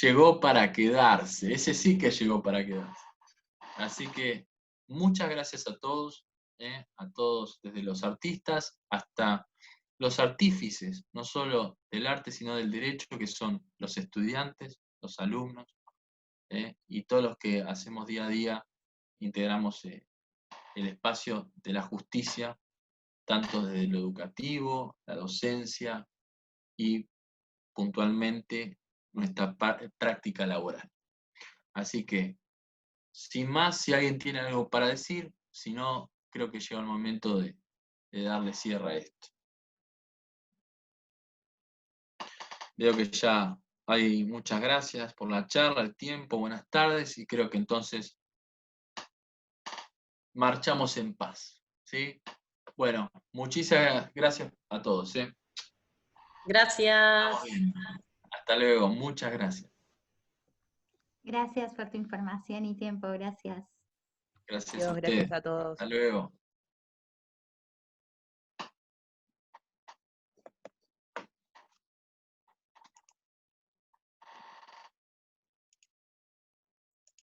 llegó para quedarse, ese sí que llegó para quedarse. Así que muchas gracias a todos desde los artistas hasta los artífices, no solo del arte, sino del derecho, que son los estudiantes, los alumnos, y todos los que hacemos día a día, integramos el espacio de la justicia, tanto desde lo educativo, la docencia y puntualmente nuestra práctica laboral. Así que, sin más, si alguien tiene algo para decir, si no, creo que llega el momento de darle cierre a esto. Veo que ya hay muchas gracias por la charla, el tiempo, buenas tardes, y creo que entonces marchamos en paz, ¿sí? Bueno, muchísimas gracias a todos, Gracias. Estamos viendo. Hasta luego, muchas gracias. Gracias por tu información y tiempo, gracias. Gracias a Gracias ustedes. a todos. Hasta luego.